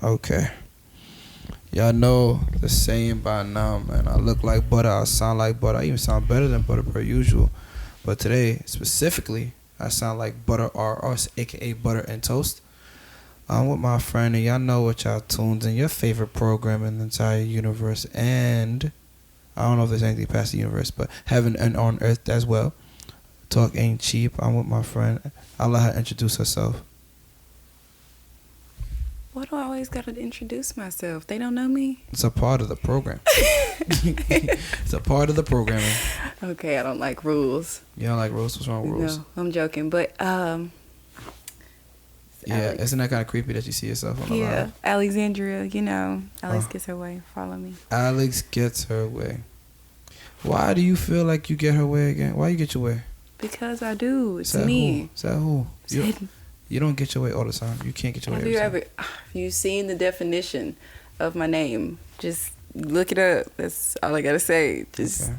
Okay. Y'all know the saying by now, man. I look like butter. I sound like butter. I even sound better than butter per usual. But today, specifically, I sound like butter or aka butter and toast. I'm with my friend, and y'all know what y'all tuned in. Your favorite program in the entire universe, and I don't know if there's anything past the universe, but heaven and on earth as well. Talk ain't cheap. I'm with my friend. I'll let her introduce herself. Why do I always gotta introduce myself? They don't know me. It's a part of the program. It's a part of the programming. Okay, I don't like rules. You don't like rules? What's wrong with rules? No, I'm joking. But Yeah, isn't that kind of creepy that you see yourself on the line? Alexandria, Alex gets her way. Follow me. Alex gets her way. Why do you feel like you get her way again? Why you get your way? Because I do. It's Said me. Who? You don't get your way all the time. You can't get your way every time. Have you seen the definition of my name? Just look it up. That's all I gotta say. Just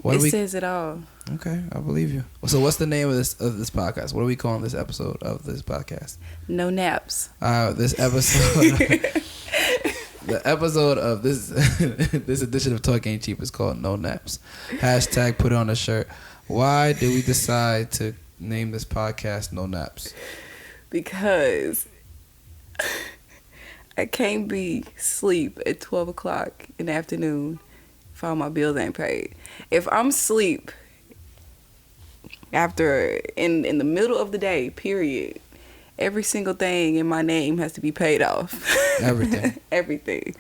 okay. Says it all. Okay, I believe you. So, what's the name of this podcast? What are we calling this episode of this podcast? No naps. This episode. The episode of this this edition of Talk Ain't Cheap is called No Naps. Hashtag put it on a shirt. Why did we decide to name this podcast No Naps? Because I can't be asleep at 12 o'clock in the afternoon if all my bills ain't paid. If I'm asleep after in the middle of the day, period, every single thing in my name has to be paid off. Everything. Everything.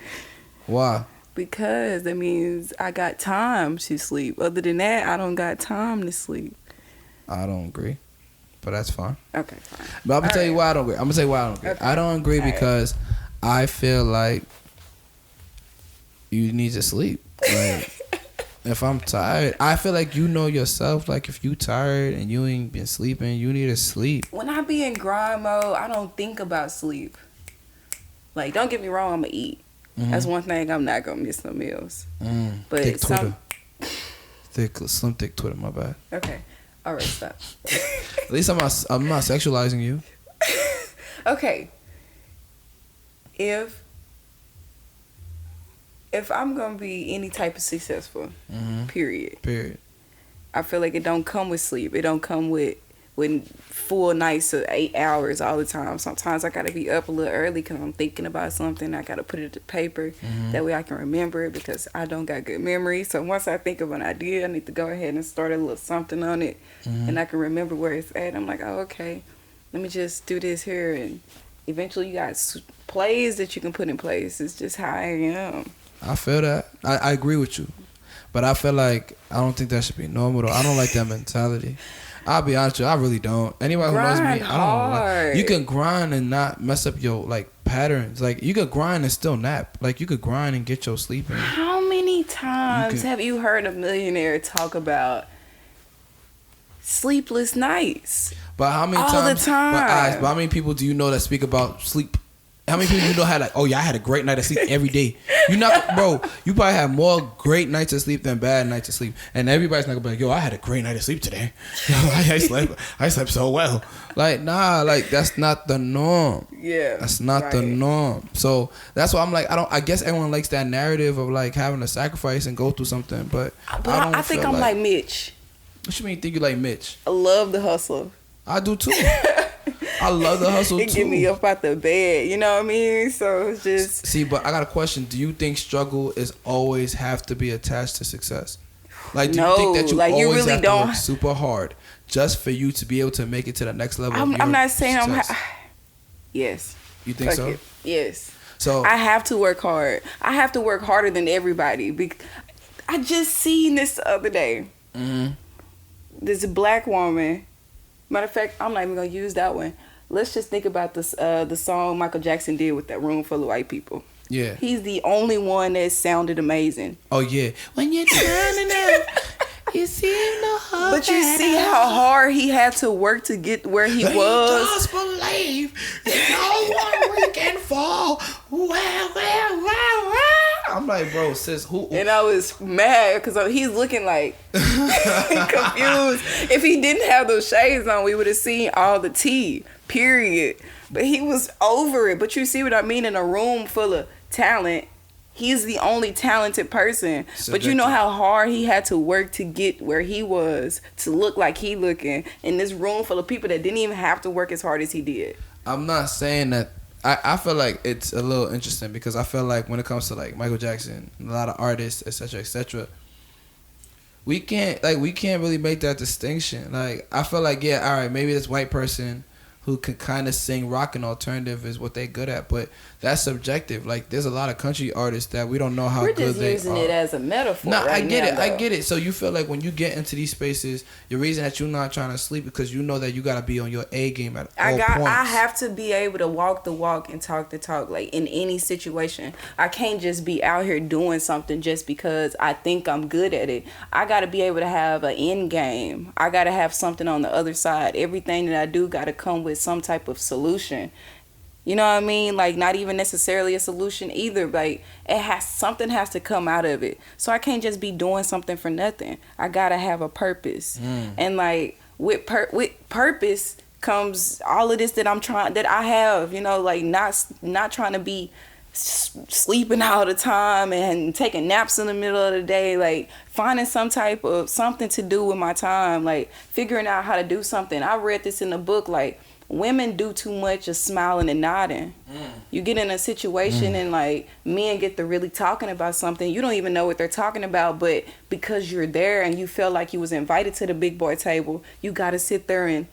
Why? Because that means I got time to sleep. Other than that, I don't got time to sleep. I don't agree, but that's fine. Okay, fine. But I'm gonna tell you why I don't agree. I'm gonna tell you why I don't agree. Okay. I don't agree because I feel like you need to sleep. Like, if I'm tired, I feel like you know yourself. Like, if you tired and you ain't been sleeping, you need to sleep. When I be in grind mode, I don't think about sleep. Like, don't get me wrong, I'm gonna eat. Mm-hmm. That's one thing I'm not gonna miss no meals. But thick Twitter. Slim thick Twitter, my bad. Okay. All right, stop. At least I'm not sexualizing you. Okay. If I'm gonna be any type of successful, period. I feel like it don't come with sleep. It don't come with full nights of 8 hours all the time. Sometimes I gotta be up a little early because I'm thinking about something. I gotta put it to paper. That way I can remember it because I don't got good memory. So once I think of an idea, I need to go ahead and start a little something on it, and I can remember where it's at. I'm like, oh, okay, let me just do this here, and eventually you got plays that you can put in place. It's just how I am. I feel that. I agree with you, but I feel like I don't think that should be normal though. I don't like that mentality. I'll be honest with you, I really don't. Anybody who knows me, I don't like. You can grind and not mess up your patterns. Like, you could grind and still nap. Like, you could grind and get your sleep in. How many times have you heard a millionaire talk about sleepless nights? But how many times? All the time. But how many people do you know that speak about sleep? How many people you know had oh yeah, I had a great night of sleep every day? You probably have more great nights of sleep than bad nights of sleep, and everybody's not gonna be like, yo, I had a great night of sleep today. Yo, I slept so well. Like, nah, like that's not the norm. Yeah, that's not the norm. So that's why I'm like, I guess everyone likes that narrative of like having to sacrifice and go through something, but I think I'm like Mitch. What you mean? Think you like Mitch? I love the hustle. I do too. I love the hustle too. It get me up out the bed, you know what I mean? So it's just... See, but I got a question. Do you think struggle is always have to be attached to success? Like, do you think that you always you really have don't... to work super hard just for you to be able to make it to the next level? I'm not saying success? Yes. You think so? Yes. So I have to work hard. I have to work harder than everybody. I just seen this the other day. This black woman... Matter of fact, I'm not even gonna use that one. Let's just think about this the song Michael Jackson did with that room full of white people. Yeah. He's the only one that sounded amazing. Oh yeah. When you're turning up, you see no hope. But you see how hard he had to work to get where he was. Just believe that no one we can fall. Well. I'm like, bro, sis, who? And I was mad because he's looking like confused. If he didn't have those shades on, we would have seen all the tea. Period. But he was over it. But you see what I mean? In a room full of talent, he's the only talented person. But you know how hard he had to work to get where he was, to look like he looking, in this room full of people that didn't even have to work as hard as he did. I'm not saying that. I feel like it's a little interesting because I feel like when it comes to like Michael Jackson, a lot of artists, etc., we can't really make that distinction. Like, I feel like, yeah, all right, maybe this white person who can kind of sing rock and alternative is what they good at, but that's subjective. Like, there's a lot of country artists that we don't know how good they are. We're just using it as a metaphor. No, I get it. So you feel like when you get into these spaces, the reason that you're not trying to sleep because you know that you got to be on your A game at all points. I have to be able to walk the walk and talk the talk, like in any situation. I can't just be out here doing something just because I think I'm good at it. I got to be able to have an end game. I got to have something on the other side. Everything that I do got to come with some type of solution. You know what I mean? Like, not even necessarily a solution either. Like, something has to come out of it. So I can't just be doing something for nothing. I gotta have a purpose. And like with purpose comes all of this that I have. You know, like not trying to be sleeping all the time and taking naps in the middle of the day. Like, finding some type of something to do with my time. Like, figuring out how to do something. I read this in the book. Like, women do too much of smiling and nodding. You get in a situation and like men get to really talking about something. You don't even know what they're talking about, but because you're there and you feel like you was invited to the big boy table, you got to sit there and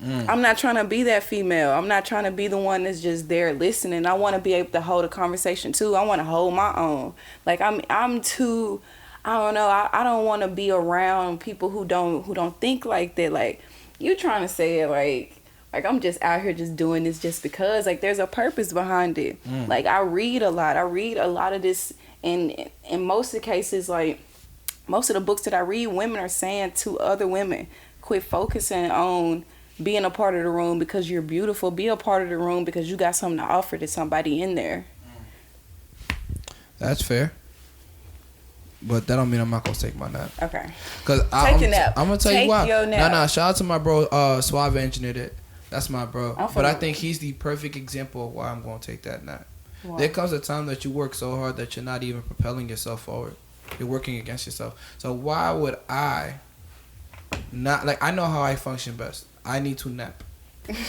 I'm not trying to be that female. I'm not trying to be the one that's just there listening. I want to be able to hold a conversation too. I want to hold my own. Like, I'm too, I don't know. I don't want to be around people who don't think like that. Like, you trying to say it like I'm just out here just doing this just because. Like, there's a purpose behind it. Like, I read a lot of this, and in most of the cases, like most of the books that I read, women are saying to other women, quit focusing on being a part of the room because you're beautiful. Be a part of the room because you got something to offer to somebody in there. That's fair. But that don't mean I'm not gonna take my nap. Okay. Cause take your nap. I'm gonna tell you why. Your nap. No. Shout out to my bro, Suave engineered. That's my bro. But I think he's the perfect example of why I'm gonna take that nap. Wow. There comes a time that you work so hard that you're not even propelling yourself forward. You're working against yourself. So why would I not, like, I know how I function best. I need to nap.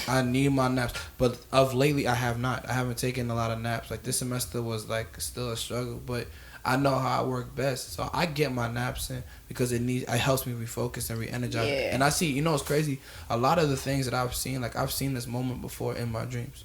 I need my naps. But of lately, I have not. I haven't taken a lot of naps. Like, this semester was like still a struggle, but I know how I work best. So I get my naps in because it helps me refocus and re-energize. Yeah. And I see, you know, it's crazy. A lot of the things that I've seen, like, I've seen this moment before in my dreams.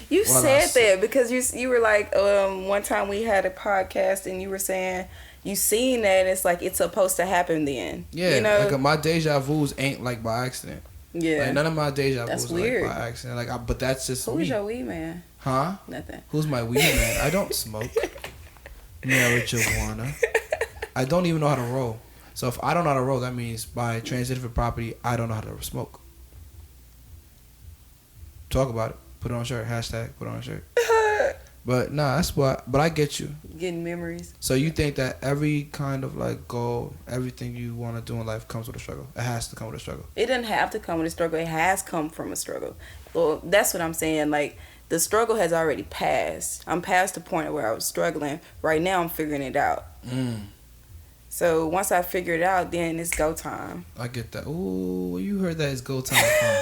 You said that because you were like, one time we had a podcast and you were saying you seen that and it's like it's supposed to happen then. Yeah, you know? Like, my deja vus ain't like by accident. Yeah. Like, none of my deja that's vus weird. are like by accident. Like, but that's just Who's me. your weed man? Huh? Nothing. Who's my weed man? I don't smoke. Marijuana. I don't even know how to roll. So if I don't know how to roll, that means by transitive property, I don't know how to smoke. Talk about it. Put it on a shirt. Hashtag put it on a shirt. But nah, that's what. But I get you. Getting memories. So you think that every kind of like goal, everything you want to do in life comes with a struggle. It has to come with a struggle. It doesn't have to come with a struggle. It has come from a struggle. Well, that's what I'm saying. Like, the struggle has already passed. I'm past the point where I was struggling. Right now, I'm figuring it out. So once I figure it out, then it's go time. I get that. Ooh, you heard that it's go time from.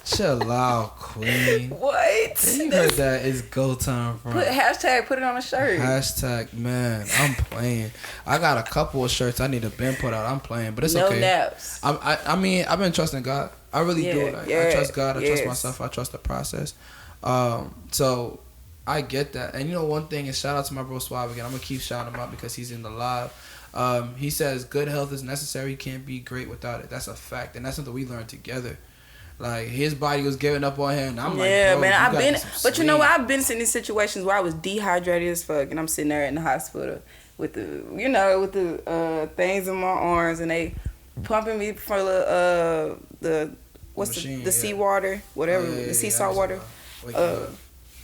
Chill out, queen. What? You heard that it's go time from. Put it on a shirt. Hashtag, man, I'm playing. I got a couple of shirts I need to been put out. I'm playing, but it's okay. No naps. I mean, I've been trusting God. I really do. Like, I trust God. I trust myself. I trust the process. So I get that. And you know, one thing is, shout out to my bro Suave again. I'm gonna keep shouting him out because he's in the live. He says good health is necessary. You can't be great without it. That's a fact, and that's something we learned together. Like, his body was giving up on him, and I'm like, bro, man, but you know what? I've been in these situations where I was dehydrated as fuck, and I'm sitting there in the hospital with the things in my arms, and they pumping me for the seawater, whatever, the sea salt water,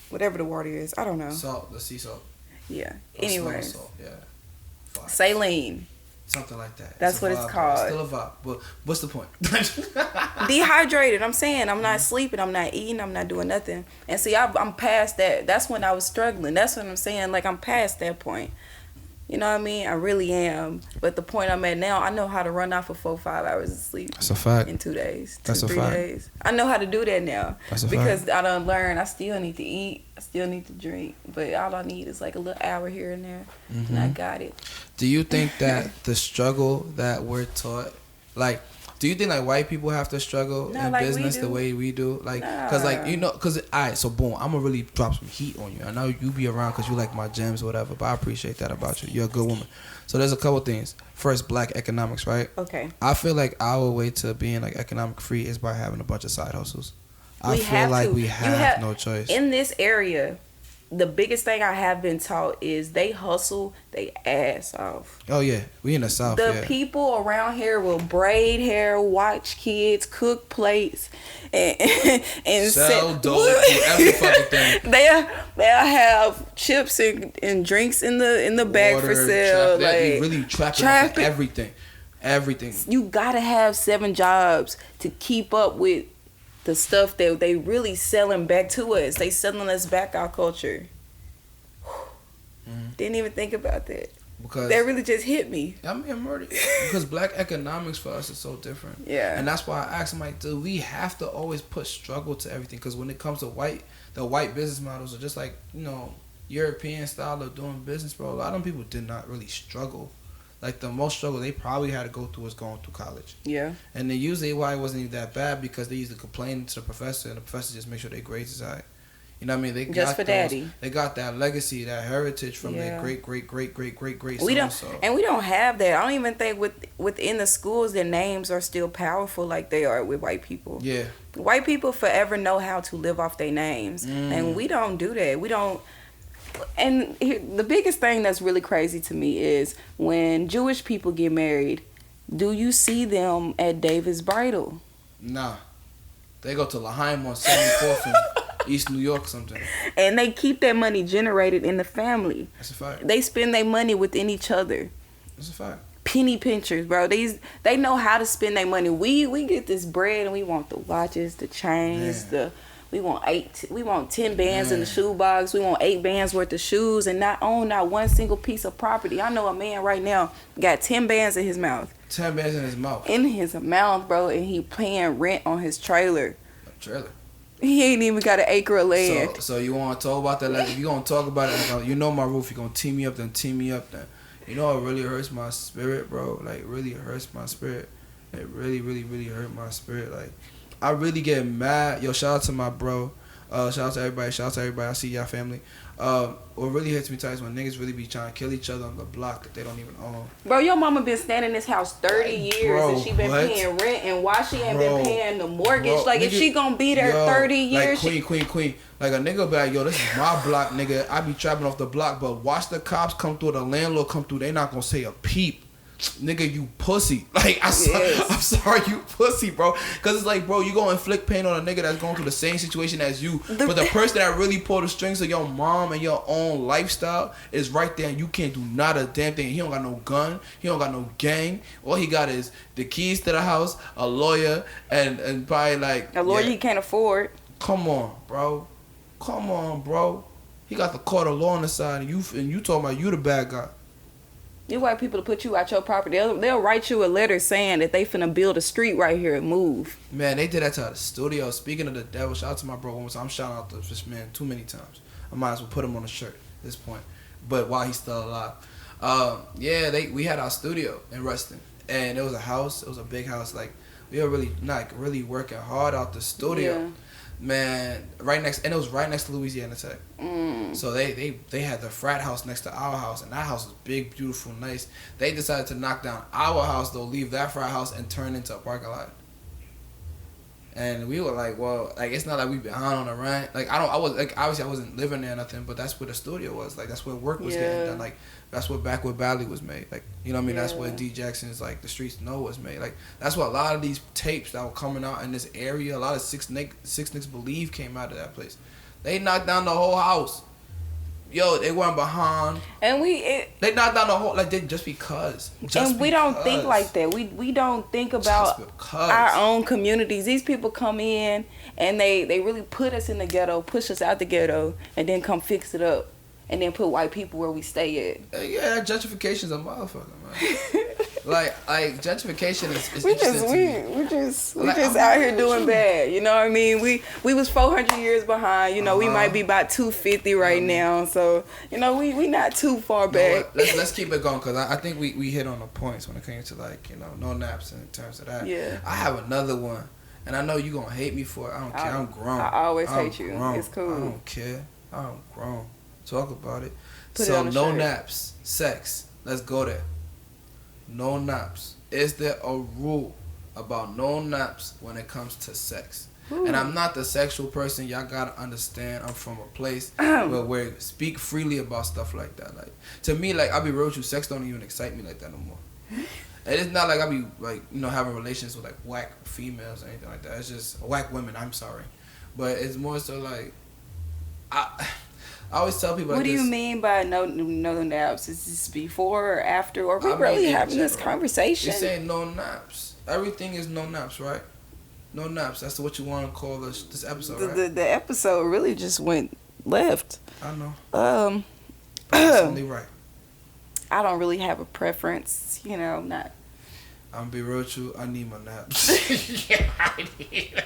whatever the water is. I don't know. The sea salt. Yeah. Anyway. Yeah. Saline. Something like that. That's what it's called. It's still a vibe. But what's the point? Dehydrated. I'm saying I'm not sleeping. I'm not eating. I'm not doing nothing. And see, I'm past that. That's when I was struggling. That's what I'm saying. Like, I'm past that point. You know what I mean? I really am. But the point I'm at now, I know how to run off for 4 or 5 hours of sleep. That's a fact. In 2 days. That's 3 days. I know how to do that now. That's a because fact. I done learned. I still need to eat. I still need to drink. But all I need is like a little hour here and there. Mm-hmm. And I got it. Do you think that the struggle that we're taught, like, do you think like white people have to struggle in like business the way we do? Like, cause like cause alright, so boom, I'm gonna really drop some heat on you. I know you be around cause you like my gems or whatever, but I appreciate that about you. You're a good woman. So there's a couple things. First, black economics, right? Okay. I feel like our way to being like economic free is by having a bunch of side hustles. I feel like we have no choice. In this area, the biggest thing I have been taught is they hustle they ass off. Oh yeah, we in the South. The people around here will braid hair, watch kids, cook plates, and sell dope, every fucking thing. They'll have chips and drinks in the bag for sale. They really trapping everything. Everything. You gotta have 7 jobs to keep up with the stuff that they really selling back to us. They selling us back our culture. Didn't even think about that. Because that really just hit me. I mean, I'm already, because black economics for us is so different. Yeah. And that's why I asked him, like, do we have to always put struggle to everything? Because when it comes to the white business models are just like, you know, European style of doing business, bro. A lot of people did not really struggle. Like, the most struggle they probably had to go through was going through college. Yeah. And then usually why it wasn't even that bad because they used to complain to the professor, and the professor just make sure their grades is high. You know what I mean? They got that legacy, that heritage from their great we don't have that. I don't even think within the schools their names are still powerful like they are with white people. Yeah. White people forever know how to live off their names. And we don't do that. We don't. And the biggest thing that's really crazy to me is when Jewish people get married, do you see them at David's Bridal? Nah. They go to L'Haim on 74th and East New York or something. And they keep that money generated in the family. That's a fact. They spend their money within each other. That's a fact. Penny pinchers, bro. They know how to spend their money. We get this bread and we want the watches, the chains, we want 10 bands in the shoebox. We want 8 bands worth of shoes and not own not one single piece of property. I know a man right now got 10 bands in his mouth. 10 bands in his mouth. In his mouth, bro, and he paying rent on his trailer. A trailer. He ain't even got an acre of land. So you want to talk about that? Like, if you gonna talk about it, like, you know my roof. You gonna tee me up, then tee me up, then. You know it really hurts my spirit, bro. Like, it really hurts my spirit. It really, really, really hurt my spirit. Like, I really get mad. Yo, shout out to my bro. Shout out to everybody. I see y'all family. What really hits me tight is when niggas really be trying to kill each other on the block that they don't even own. Bro, your mama been staying in this house 30 years and she been paying rent, and why she ain't been paying the mortgage? Bro, like, nigga, if she gonna be there 30 years. Like, queen. Like, a nigga be like, yo, this is my block, nigga. I be trapping off the block, but watch the cops come through, the landlord come through. They not gonna say a peep. Nigga, you pussy. Like, I'm sorry, you pussy, bro. Because it's like, bro, you gonna inflict pain on a nigga that's going through the same situation as you. But the person that really pulled the strings of your mom and your own lifestyle is right there, and you can't do not a damn thing. He don't got no gun. He don't got no gang. All he got is the keys to the house, a lawyer, and probably like... A lawyer he can't afford. Come on, bro. He got the court of law on the side, and you talking about you the bad guy. You white people to put you out your property. They'll write you a letter saying that they finna build a street right here and move. Man, they did that to the studio. Speaking of the devil, shout out to my bro. I'm shouting out this man too many times. I might as well put him on a shirt at this point. But while he's still alive. We had our studio in Ruston. And it was a house. It was a big house. Like, we were really working hard out the studio. Yeah. Man, it was right next to Louisiana Tech. So they had the frat house next to our house, and that house was big, beautiful, nice. They decided to knock down our house, though, leave that frat house, and turn into a parking lot. And we were like, well, like, it's not like we behind on the rent. Like, obviously I wasn't living there or nothing, but that's where the studio was. Like, that's where work was getting done. Like, that's where Backward Valley was made. Like, you know what I mean? That's where D. Jackson's, like, The Streets Know was made. Like, that's what a lot of these tapes that were coming out in this area, a lot of Six Nicks Believe came out of that place. They knocked down the whole house. they weren't behind. And they knocked down the whole, like, they just because. We don't think like that. We don't think about our own communities. These people come in and they really put us in the ghetto, push us out the ghetto, and then come fix it up, and then put white people where we stay at. Yeah, gentrification's a motherfucker, man. like gentrification is we just out here doing bad. You know what I mean? We was 400 years behind. You know, we might be about 250 right now. So you know, we not too far back. Let's keep it going, because I think we hit on the points when it came to, like, you know, no naps in terms of that. Yeah. I have another one, and I know you gonna hate me for it. I don't care. I'm grown. I always hate you. Grown. It's cool. I don't care. I'm grown. Talk about it. Put it on the no shirt. naps, sex. Let's go there. No naps. Is there a rule about no naps when it comes to sex? Ooh. And I'm not the sexual person. Y'all gotta understand. I'm from a place where we speak freely about stuff like that. Like, to me, like, I'll be real with you, sex don't even excite me like that no more. And it's not like I be, like, you know, having relations with, like, whack females or anything like that. It's just whack women. I'm sorry, but it's more so like I always tell people. What do you mean by no naps? Is this before or after? Or we really having this conversation? You're saying no naps. Everything is no naps, right? No naps. That's what you want to call this episode, right? The episode really just went left. I know. Personally, right. I don't really have a preference. You know, not. I'm gonna be real with you. I need my naps. Yeah, I need.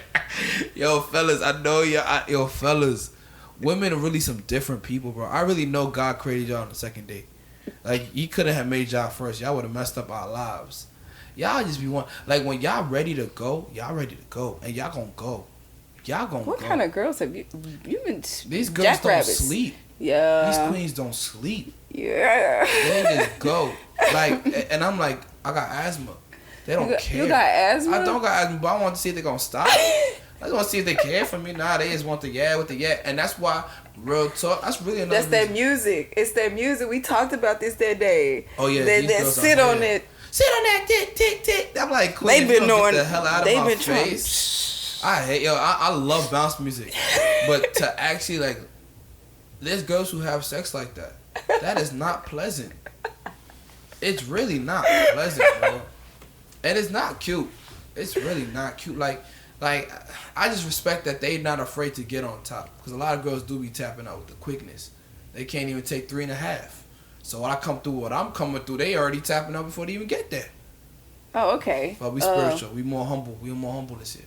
Yo, fellas, I know yo, fellas. Women are really some different people, bro. I really know God created y'all on the second day. Like, He couldn't have made y'all first. Y'all would have messed up our lives. Y'all just be one. Like, when y'all ready to go, and y'all gonna go. Y'all gonna go. What kind of girls have you been? These girls don't sleep. Yeah. These queens don't sleep. Yeah. They just go. Like, and I'm like, I got asthma. They don't care. You got asthma? I don't got asthma, but I want to see if they're gonna stop. I just want to see if they care for me. Nah, they just want the with the and that's why, real talk, that's really another reason. That music. It's that music. We talked about this that day. Oh yeah, that sit on it. Sit on that tick tick tick. I'm like, queen, they've been knowing. Get the hell out of my face. I hate I love bounce music, but to actually, like, there's girls who have sex like that. That is not pleasant. It's really not pleasant, bro. And it's not cute. It's really not cute. Like, I just respect that they not afraid to get on top. Because a lot of girls do be tapping out with the quickness. They can't even take 3.5. So when I come through what I'm coming through, they already tapping out before they even get there. Oh, okay. But we spiritual. We more humble. We more humble this year.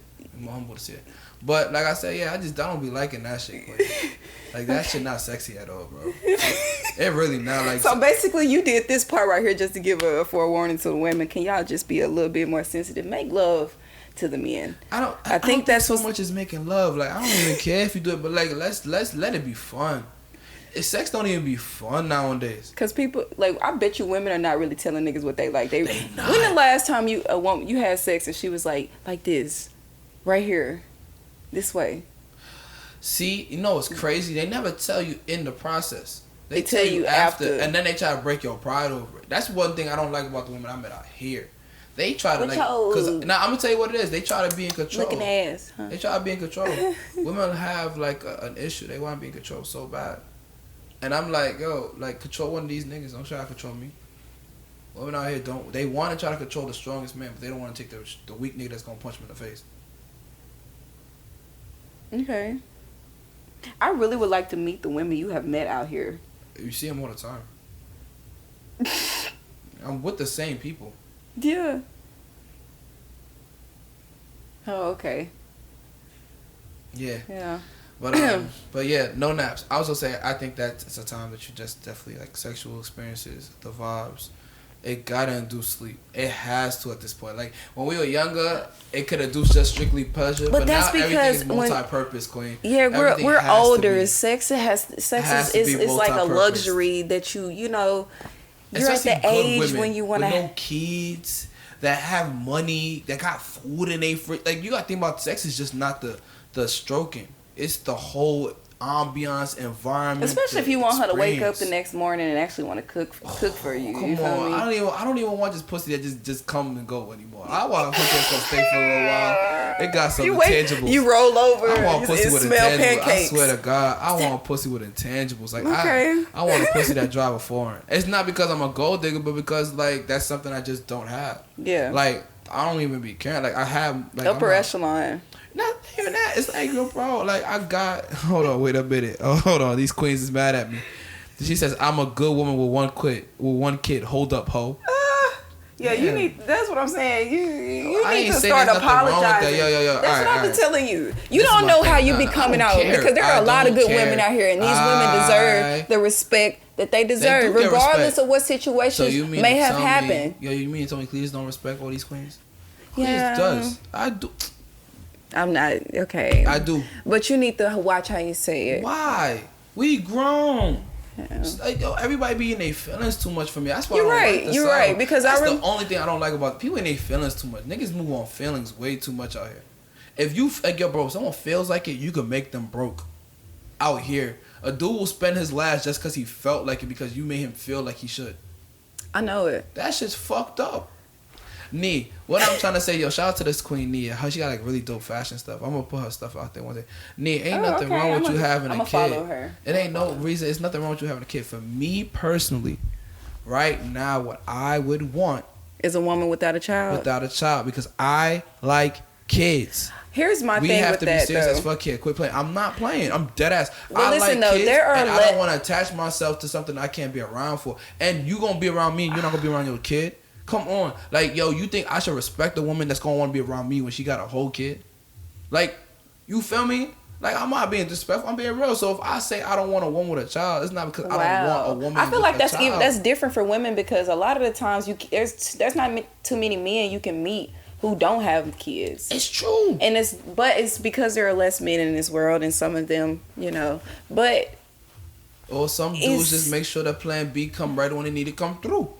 But like I said, yeah, I don't be liking that shit. Like, that shit not sexy at all, bro. It really not. Like, so basically, you did this part right here just to give a forewarning to the women. Can y'all just be a little bit more sensitive? Make love to the men. I think that's so much as making love. Like, I don't even care if you do it, but like, let's let it be fun. Sex don't even be fun nowadays. Cause people, like, I bet you women are not really telling niggas what they like. They not. When the last time you had sex and she was like this, right here, this way? See, you know what's crazy? They never tell you in the process. They tell you after, and then they try to break your pride over it. That's one thing I don't like about the women I met out here. They try to, like, cause now I'm gonna tell you what it is. They try to be in control. Looking ass, huh? They try to be in control. Women have like an issue. They want to be in control so bad. And I'm like, yo, like, control one of these niggas. Don't try to control me. Women out here don't. They want to try to control the strongest man, but they don't want to take the weak nigga that's gonna punch him in the face. Okay. I really would like to meet the women you have met out here. You see them all the time. I'm with the same people. Yeah. Oh, okay. Yeah. Yeah. But yeah, no naps. I also say I think that it's a time that you just definitely, like, sexual experiences, the vibes. It gotta induce sleep. It has to at this point. Like, when we were younger, it could induce just strictly pleasure. But that's now everything is because multi-purpose, queen. Yeah, we're older. Sex is like a luxury that you know. You're especially at the age when you want to have no kids that have money, that got food in their fridge. Like, you gotta think about sex is just not the stroking. It's the whole ambiance, environment. Especially if you want her to wake up the next morning and actually want to cook for you. Come you on, I don't even want this pussy that just come and go anymore. I want a pussy that's gonna stay for a little while. It got some intangibles. You roll over. I want pussy with intangibles. Pancakes. I swear to God, I want pussy with intangibles. Like I want a pussy that drive a foreign. It's not because I'm a gold digger, but because like that's something I just don't have. Yeah. Like I don't even be caring. Like I have like upper echelon. Not even that. It's like, yo, bro. Like I got. Hold on. Wait a minute. Oh, hold on. These queens is mad at me. She says I'm a good woman with one kid. Hold up, ho. Yeah, you need. That's what I'm saying. You need to start apologizing. Yo. That's what I've been telling you. You don't know how you be coming out because there are a lot of good women out here, and these women deserve the respect that they deserve, regardless of what situations may have happened. You mean tell me Cletus don't respect all these queens? Cletus does. I do. I'm not okay. I do. But you need to watch how you say it. Why? We grown. Yeah. Like, yo, everybody be in their feelings too much for me. That's why you're right. You're right. Because that's the only thing I don't like about people in their feelings too much. Niggas move on feelings way too much out here. If you like, yo, bro, if someone feels like it, you can make them broke. Out here, a dude will spend his last just because he felt like it because you made him feel like he should. I know it. That shit's fucked up. Nee, what I'm trying to say, yo, shout out to this queen Nee. How she got like really dope fashion stuff. I'm gonna put her stuff out there one day. Nee, ain't nothing wrong with you having a kid. Follow her. It ain't no reason. It's nothing wrong with you having a kid. For me personally, right now, what I would want is a woman without a child. Without a child, because I like kids. Here's my thing with that, we have to be serious as fuck here. Quit playing. I'm not playing. I'm dead ass. Well, listen, like kids, I don't want to attach myself to something I can't be around for. And you gonna be around me, and you're not gonna be around your kid. Come on. Like, yo, you think I should respect a woman that's going to want to be around me when she got a whole kid? Like, you feel me? Like, I'm not being disrespectful. I'm being real. So if I say I don't want a woman with a child, it's not because I don't want a woman with a child. I feel like that's different for women because a lot of the times there's not too many men you can meet who don't have kids. It's true. And it's because there are less men in this world and some of them, but... Or some dudes just make sure that plan B come right when they need to come through.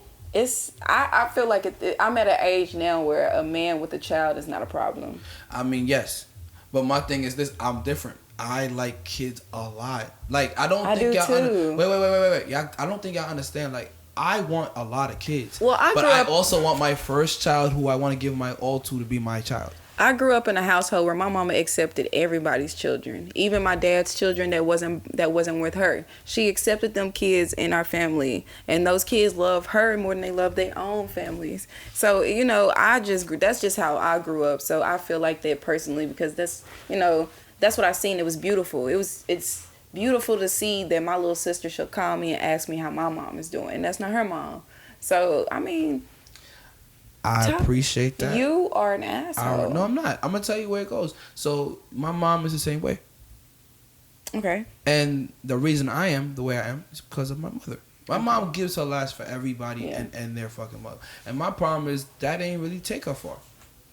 I feel like I'm at an age now where a man with a child is not a problem. I mean, yes. But my thing is this, I'm different. I like kids a lot. Like, I don't think y'all... Wait. I don't think y'all understand. Like, I want a lot of kids. Well, I also want my first child who I want to give my all to be my child. I grew up in a household where my mama accepted everybody's children, even my dad's children that wasn't with her. She accepted them kids in our family, and those kids love her more than they love their own families. So that's just how I grew up. So I feel like that personally because that's what I seen. It was beautiful. It's beautiful to see that my little sister she'll call me and ask me how my mom is doing. That's not her mom. So I mean. I appreciate that. You are an asshole. No, I'm not. I'm going to tell you where it goes. So, my mom is the same way. Okay. And the reason I am the way I am is because of my mother. My mom gives her last for everybody and their fucking mother. And my problem is that ain't really take her far.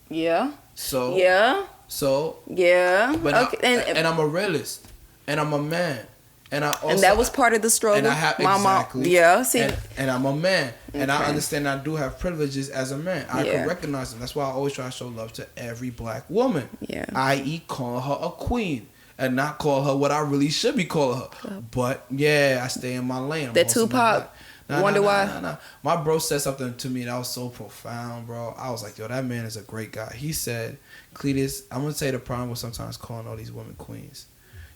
Yeah. So. Yeah. So. Yeah. But okay. And I'm a realist. And I'm a man. And that was part of the struggle. And I have exactly. Mom, yeah. See. And I'm a man. And I understand I do have privileges as a man. I can recognize them. That's why I always try to show love to every black woman. Yeah. I.e. calling her a queen. And not call her what I really should be calling her. But yeah, I stay in my lane. That Tupac. Wonder why? Nah. My bro said something to me that was so profound, bro. I was like, yo, that man is a great guy. He said, Cletus, I'm going to say the problem with sometimes calling all these women queens.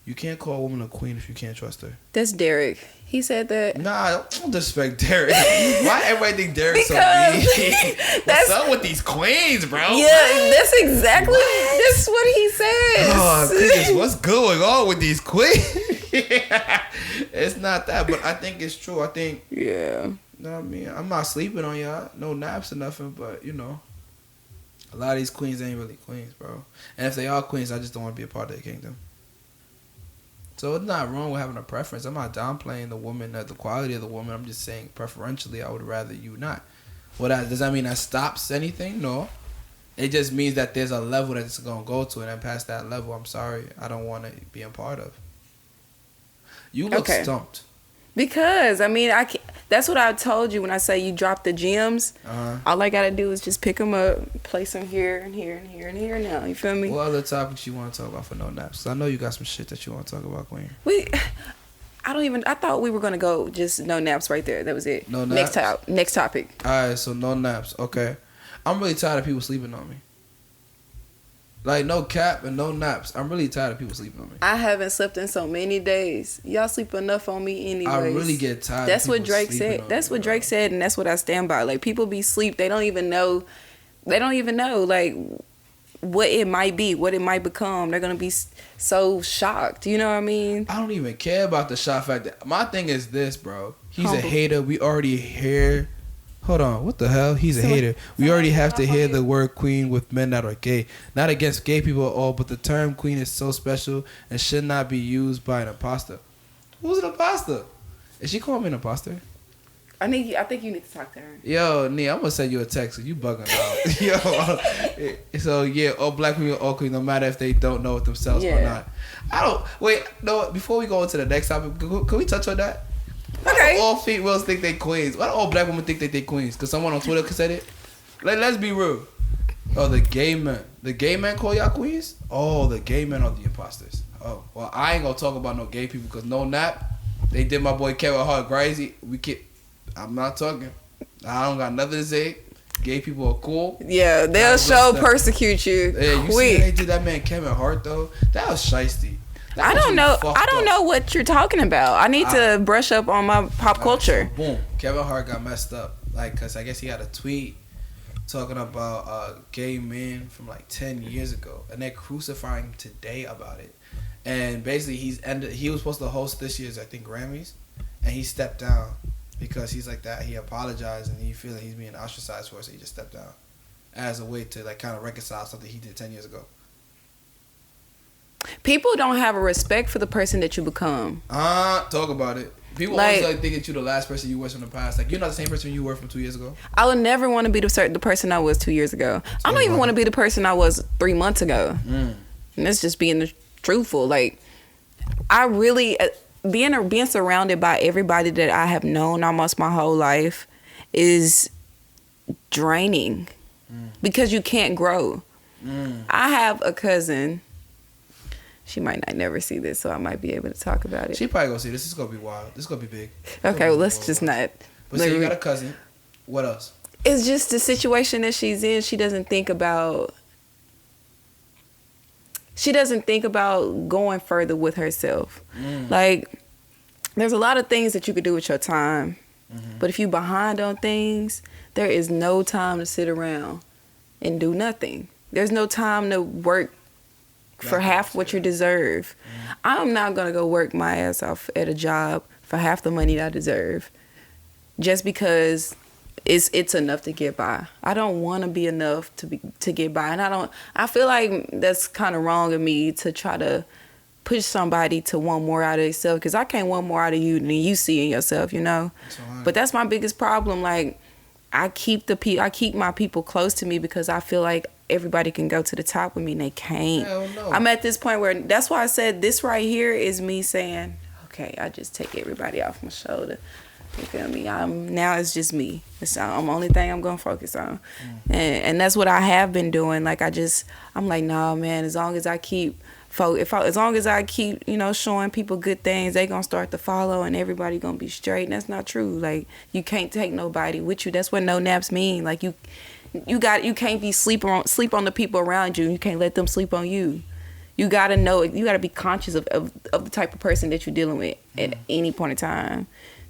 You can't call a woman a queen if you can't trust her. That's Derek. He said that. Nah, don't disrespect Derek. Why everybody think Derek's so mean? What's up with these queens, bro? Yeah, that's exactly that's what he says. Oh, goodness, what's going on with these queens? It's not that, but I think it's true. I think. Yeah. You know what I mean? I'm not sleeping on y'all. No naps or nothing, but a lot of these queens ain't really queens, bro. And if they are queens, I just don't want to be a part of their kingdom. So it's not wrong with having a preference. I'm not downplaying the woman or the quality of the woman. I'm just saying preferentially I would rather you not. Does that mean that stops anything? No. It just means that there's a level that it's going to go to, and then past that level, I'm sorry, I don't want to be a part of. You look stumped. Because, I mean, that's what I told you when I say you drop the gems. All I got to do is just pick them up, place them here and here and here and here now. You feel me? What other topics you want to talk about for no naps? 'Cause I know you got some shit that you want to talk about, Queen. I thought we were going to go just no naps right there. That was it. No naps? Next topic. All right, so no naps. Okay. I'm really tired of people sleeping on me. Like, no cap and no naps. I'm really tired of people sleeping on me. I haven't slept in so many days. Y'all sleep enough on me anyways. I really get tired. That's what Drake said. That's what Drake said, and that's what I stand by. Like, people be sleep. They don't even know. Like, what it might be, what it might become. They're gonna be so shocked. You know what I mean? I don't even care about the shock factor. My thing is this, bro. He's a hater. We already hear. Hold on, what the hell? He's a hater. We already have to hear the word queen with men that are gay. Not against gay people at all, but the term queen is so special and should not be used by an imposter. Who's an imposter? Is she calling me an imposter? I think you need to talk to her. Yo, Nee, I'm gonna send you a text. You bugging out. Yo, so yeah, all black people, all queens, no matter if they don't know it themselves or not. I don't. Wait, no. Before we go into the next topic, can we touch on that? Why do all females think they queens? Why do all black women think they queens? Because someone on Twitter said it. Like, let's be real. Oh, the gay men. The gay men call y'all queens? Oh, the gay men are the imposters. Oh, well, I ain't gonna talk about no gay people because no nap. They did my boy Kevin Hart crazy. I'm not talking. I don't got nothing to say. Gay people are cool. Yeah, they'll persecute you. Yeah, you see they did that man Kevin Hart though? That was shiesty. I don't know what you're talking about. I need to brush up on my pop culture. So boom, Kevin Hart got messed up. Like, cause I guess he had a tweet talking about gay men from like 10 years ago, and they're crucifying him today about it. And basically, he was supposed to host this year's, I think, Grammys, and he stepped down because he's like that. He apologized, and he feels like he's being ostracized for it, so he just stepped down as a way to like kind of reconcile something he did 10 years ago. People don't have a respect for the person that you become. Talk about it. People always like think that you're the last person you were from the past. Like, you're not the same person you were from 2 years ago. I would never want to be the person I was 2 years ago. I don't even want to be the person I was 3 months ago. And that's just being truthful. Like, I really being surrounded by everybody that I have known almost my whole life is draining because you can't grow. I have a cousin. She might not never see this, so I might be able to talk about it. She probably gonna see this. This is gonna be wild. This is gonna be big. Okay, well, let's just not. But so you got a cousin. What else? It's just the situation that she's in. She doesn't think about going further with herself. Like, there's a lot of things that you could do with your time, but if you behind on things, there is no time to sit around and do nothing. There's no time to work for half what you deserve. I'm not gonna go work my ass off at a job for half the money that I deserve just because it's enough to get by. I don't want to be enough to get by, and I feel like that's kind of wrong of me to try to push somebody to want more out of themselves, because I can't want more out of you than you see in yourself, you know. But that's my biggest problem. Like, I keep my people close to me because I feel like everybody can go to the top with me, and they can't. Hell no. I'm at this point where that's why I said this right here is me saying, okay, I just take everybody off my shoulder. You feel me? Now it's just me. It's the only thing I'm gonna focus on, and that's what I have been doing. Like, I'm like, nah, man. As long as I keep showing people good things, they gonna start to follow, and everybody gonna be straight. And that's not true. Like, you can't take nobody with you. That's what no naps mean. Like, you can't be sleep on the people around you. You can't let them sleep on you. You gotta know. You gotta be conscious of the type of person that you're dealing with at any point in time,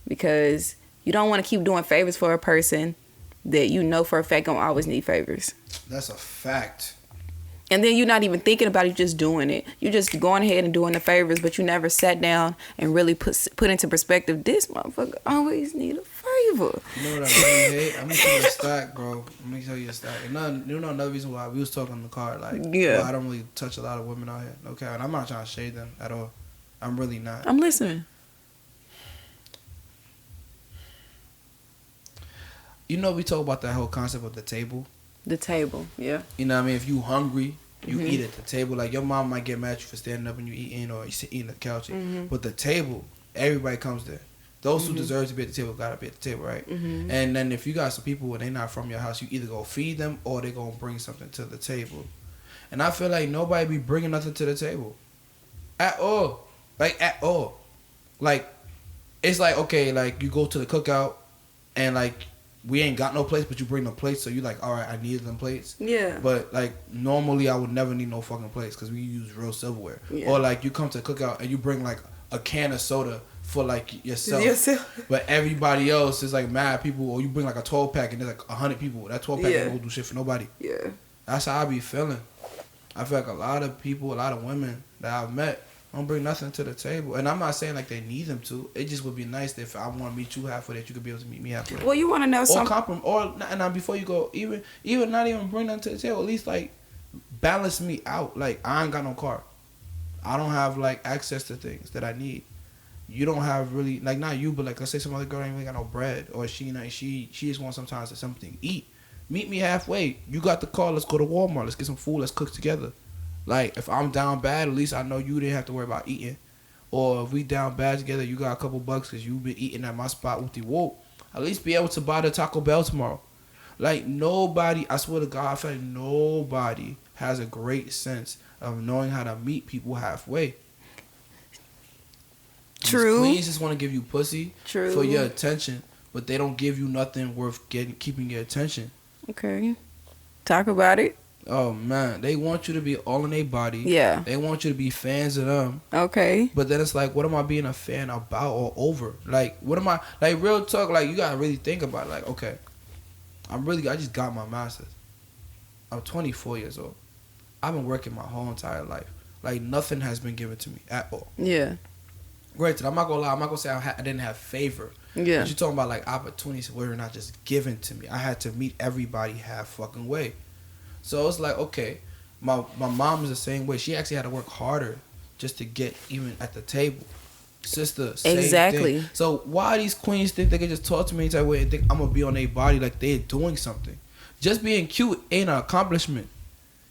because you don't want to keep doing favors for a person that you know for a fact gonna always need favors. That's a fact. And then you're not even thinking about it, you're just doing it. You're just going ahead and doing the favors, but you never sat down and really put into perspective, this motherfucker always need a favor. You know what I really hate? I'm going to tell you a stack, bro. I'm going to tell you a stack. And you know another reason why we was talking in the car, like, well, I don't really touch a lot of women out here. Okay, and I'm not trying to shade them at all. I'm really not. I'm listening. You know, we talk about that whole concept of the table. The table, yeah. You know what I mean? If you hungry, you eat at the table. Like, your mom might get mad at you for standing up and you eating, or you eating at the couch. But the table, everybody comes there. Those who deserve to be at the table gotta be at the table, right? And then if you got some people and they not from your house, you either go feed them or they gonna bring something to the table. And I feel like nobody be bringing nothing to the table at all. Like, at all. Like, it's like, okay, like, you go to the cookout and like we ain't got no plates, but you bring the plates, so you like, all right, I needed them plates. Yeah. But like normally, I would never need no fucking plates because we use real silverware. Yeah. Or like you come to cookout and you bring like a can of soda for like yourself. But everybody else is like mad people, or you bring like a 12 pack and there's like 100 people. That 12 pack ain't gonna do shit for nobody. Yeah. That's how I be feeling. I feel like a lot of people, a lot of women that I've met don't bring nothing to the table. And I'm not saying like they need them to. It just would be nice that if I want to meet you halfway, that you could be able to meet me halfway. Well, you want to know something. Or and before you go, even not even bring nothing to the table, at least like balance me out. Like I ain't got no car. I don't have like access to things that I need. You don't have really, like not you, but like let's say some other girl ain't really got no bread, or she just wants sometimes something to eat. Meet me halfway. You got the car. Let's go to Walmart. Let's get some food. Let's cook together. Like if I'm down bad, at least I know you didn't have to worry about eating. Or if we down bad together, you got a couple bucks because you've been eating at my spot with the whoop. At least be able to buy the Taco Bell tomorrow. Like nobody, I swear to God, I feel like nobody has a great sense of knowing how to meet people halfway. True. These queens just want to give you pussy True. for your attention, but they don't give you nothing worth keeping your attention. Okay. Talk about it. Oh man, they want you to be all in their body. Yeah. They want you to be fans of them. Okay. But then it's like, what am I being a fan about or over? Like, what am I, like real talk, like you gotta really think about it. Like, okay, I just got my master's. I'm 24 years old. I've been working my whole entire life. Like nothing has been given to me at all. Yeah. Granted, I'm not gonna lie. I'm not gonna say I didn't have favor. Yeah. But you're talking about like opportunities that were not just given to me. I had to meet everybody half fucking way. So it's like, okay, my mom is the same way. She actually had to work harder just to get even at the table. Sister, same exactly. thing. So why these queens think they can just talk to me any type of way and think I'm gonna be on their body like they're doing something? Just being cute ain't an accomplishment.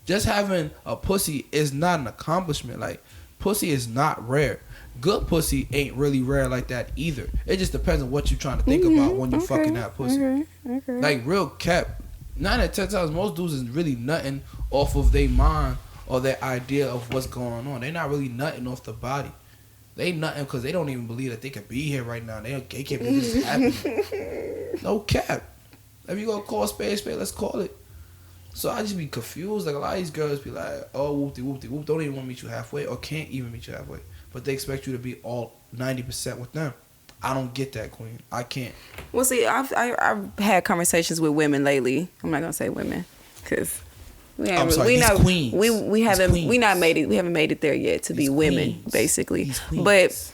Just having a pussy is not an accomplishment. Like pussy is not rare. Good pussy ain't really rare like that either. It just depends on what you're trying to think about when you're fucking that pussy. Okay. Like real cap. 9 out of 10 times, most dudes is really nutting off of their mind or their idea of what's going on. They're not really nutting off the body. They nutting because they don't even believe that they could be here right now. They can't believe this is happening. No cap. If you gonna call a spade, let's call it. So I just be confused. Like a lot of these girls be like, oh, whoop-de-whoop-de-whoop. Don't even want to meet you halfway or can't even meet you halfway. But they expect you to be all 90% with them. I don't get that, queen. I can't. Well, see, I've had conversations with women lately. I'm not gonna say women, because we haven't. Queens. We haven't. Queens. We not made it. We haven't made it there yet to be women, queens. basically. But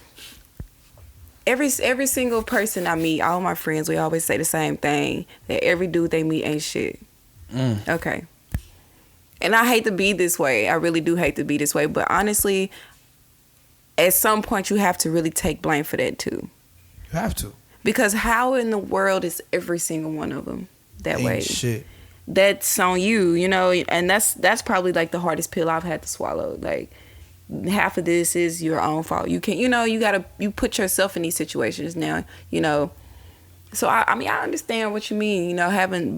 every single person I meet, all my friends, we always say the same thing: that every dude they meet ain't shit. Okay. And I hate to be this way. I really do hate to be this way. But honestly, at some point, you have to really take blame for that too. You have to. Because how in the world is every single one of them that ain't way? Shit. That's on you, you know, and that's probably like the hardest pill I've had to swallow. Like half of this is your own fault. You can't, you know, you put yourself in these situations now, you know. So I mean, I understand what you mean, you know,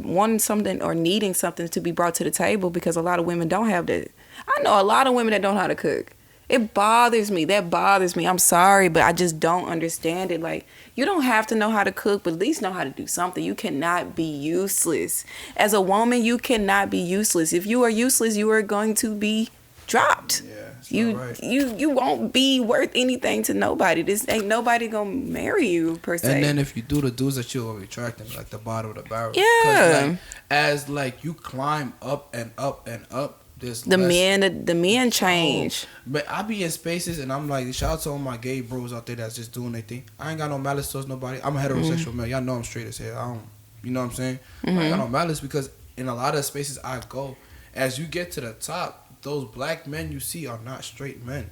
wanting something or needing something to be brought to the table, because a lot of women don't have that. I know a lot of women that don't know how to cook. It bothers me. That bothers me. I'm sorry, but I just don't understand it. Like, you don't have to know how to cook, but at least know how to do something. You cannot be useless. As a woman, you cannot be useless. If you are useless, you are going to be dropped. Yeah, you won't be worth anything to nobody. This ain't nobody gonna marry you per se. And then if you do the dudes that you're attracting, like the bottom of the barrel. Yeah. As you climb up and up and up. The men change. But I be in spaces and I'm like, shout out to all my gay bros out there that's just doing their thing. I ain't got no malice towards nobody. I'm a heterosexual man. Y'all know I'm straight as hell. I don't, you know what I'm saying? I ain't got no malice, because in a lot of spaces I go, as you get to the top, those black men you see are not straight men.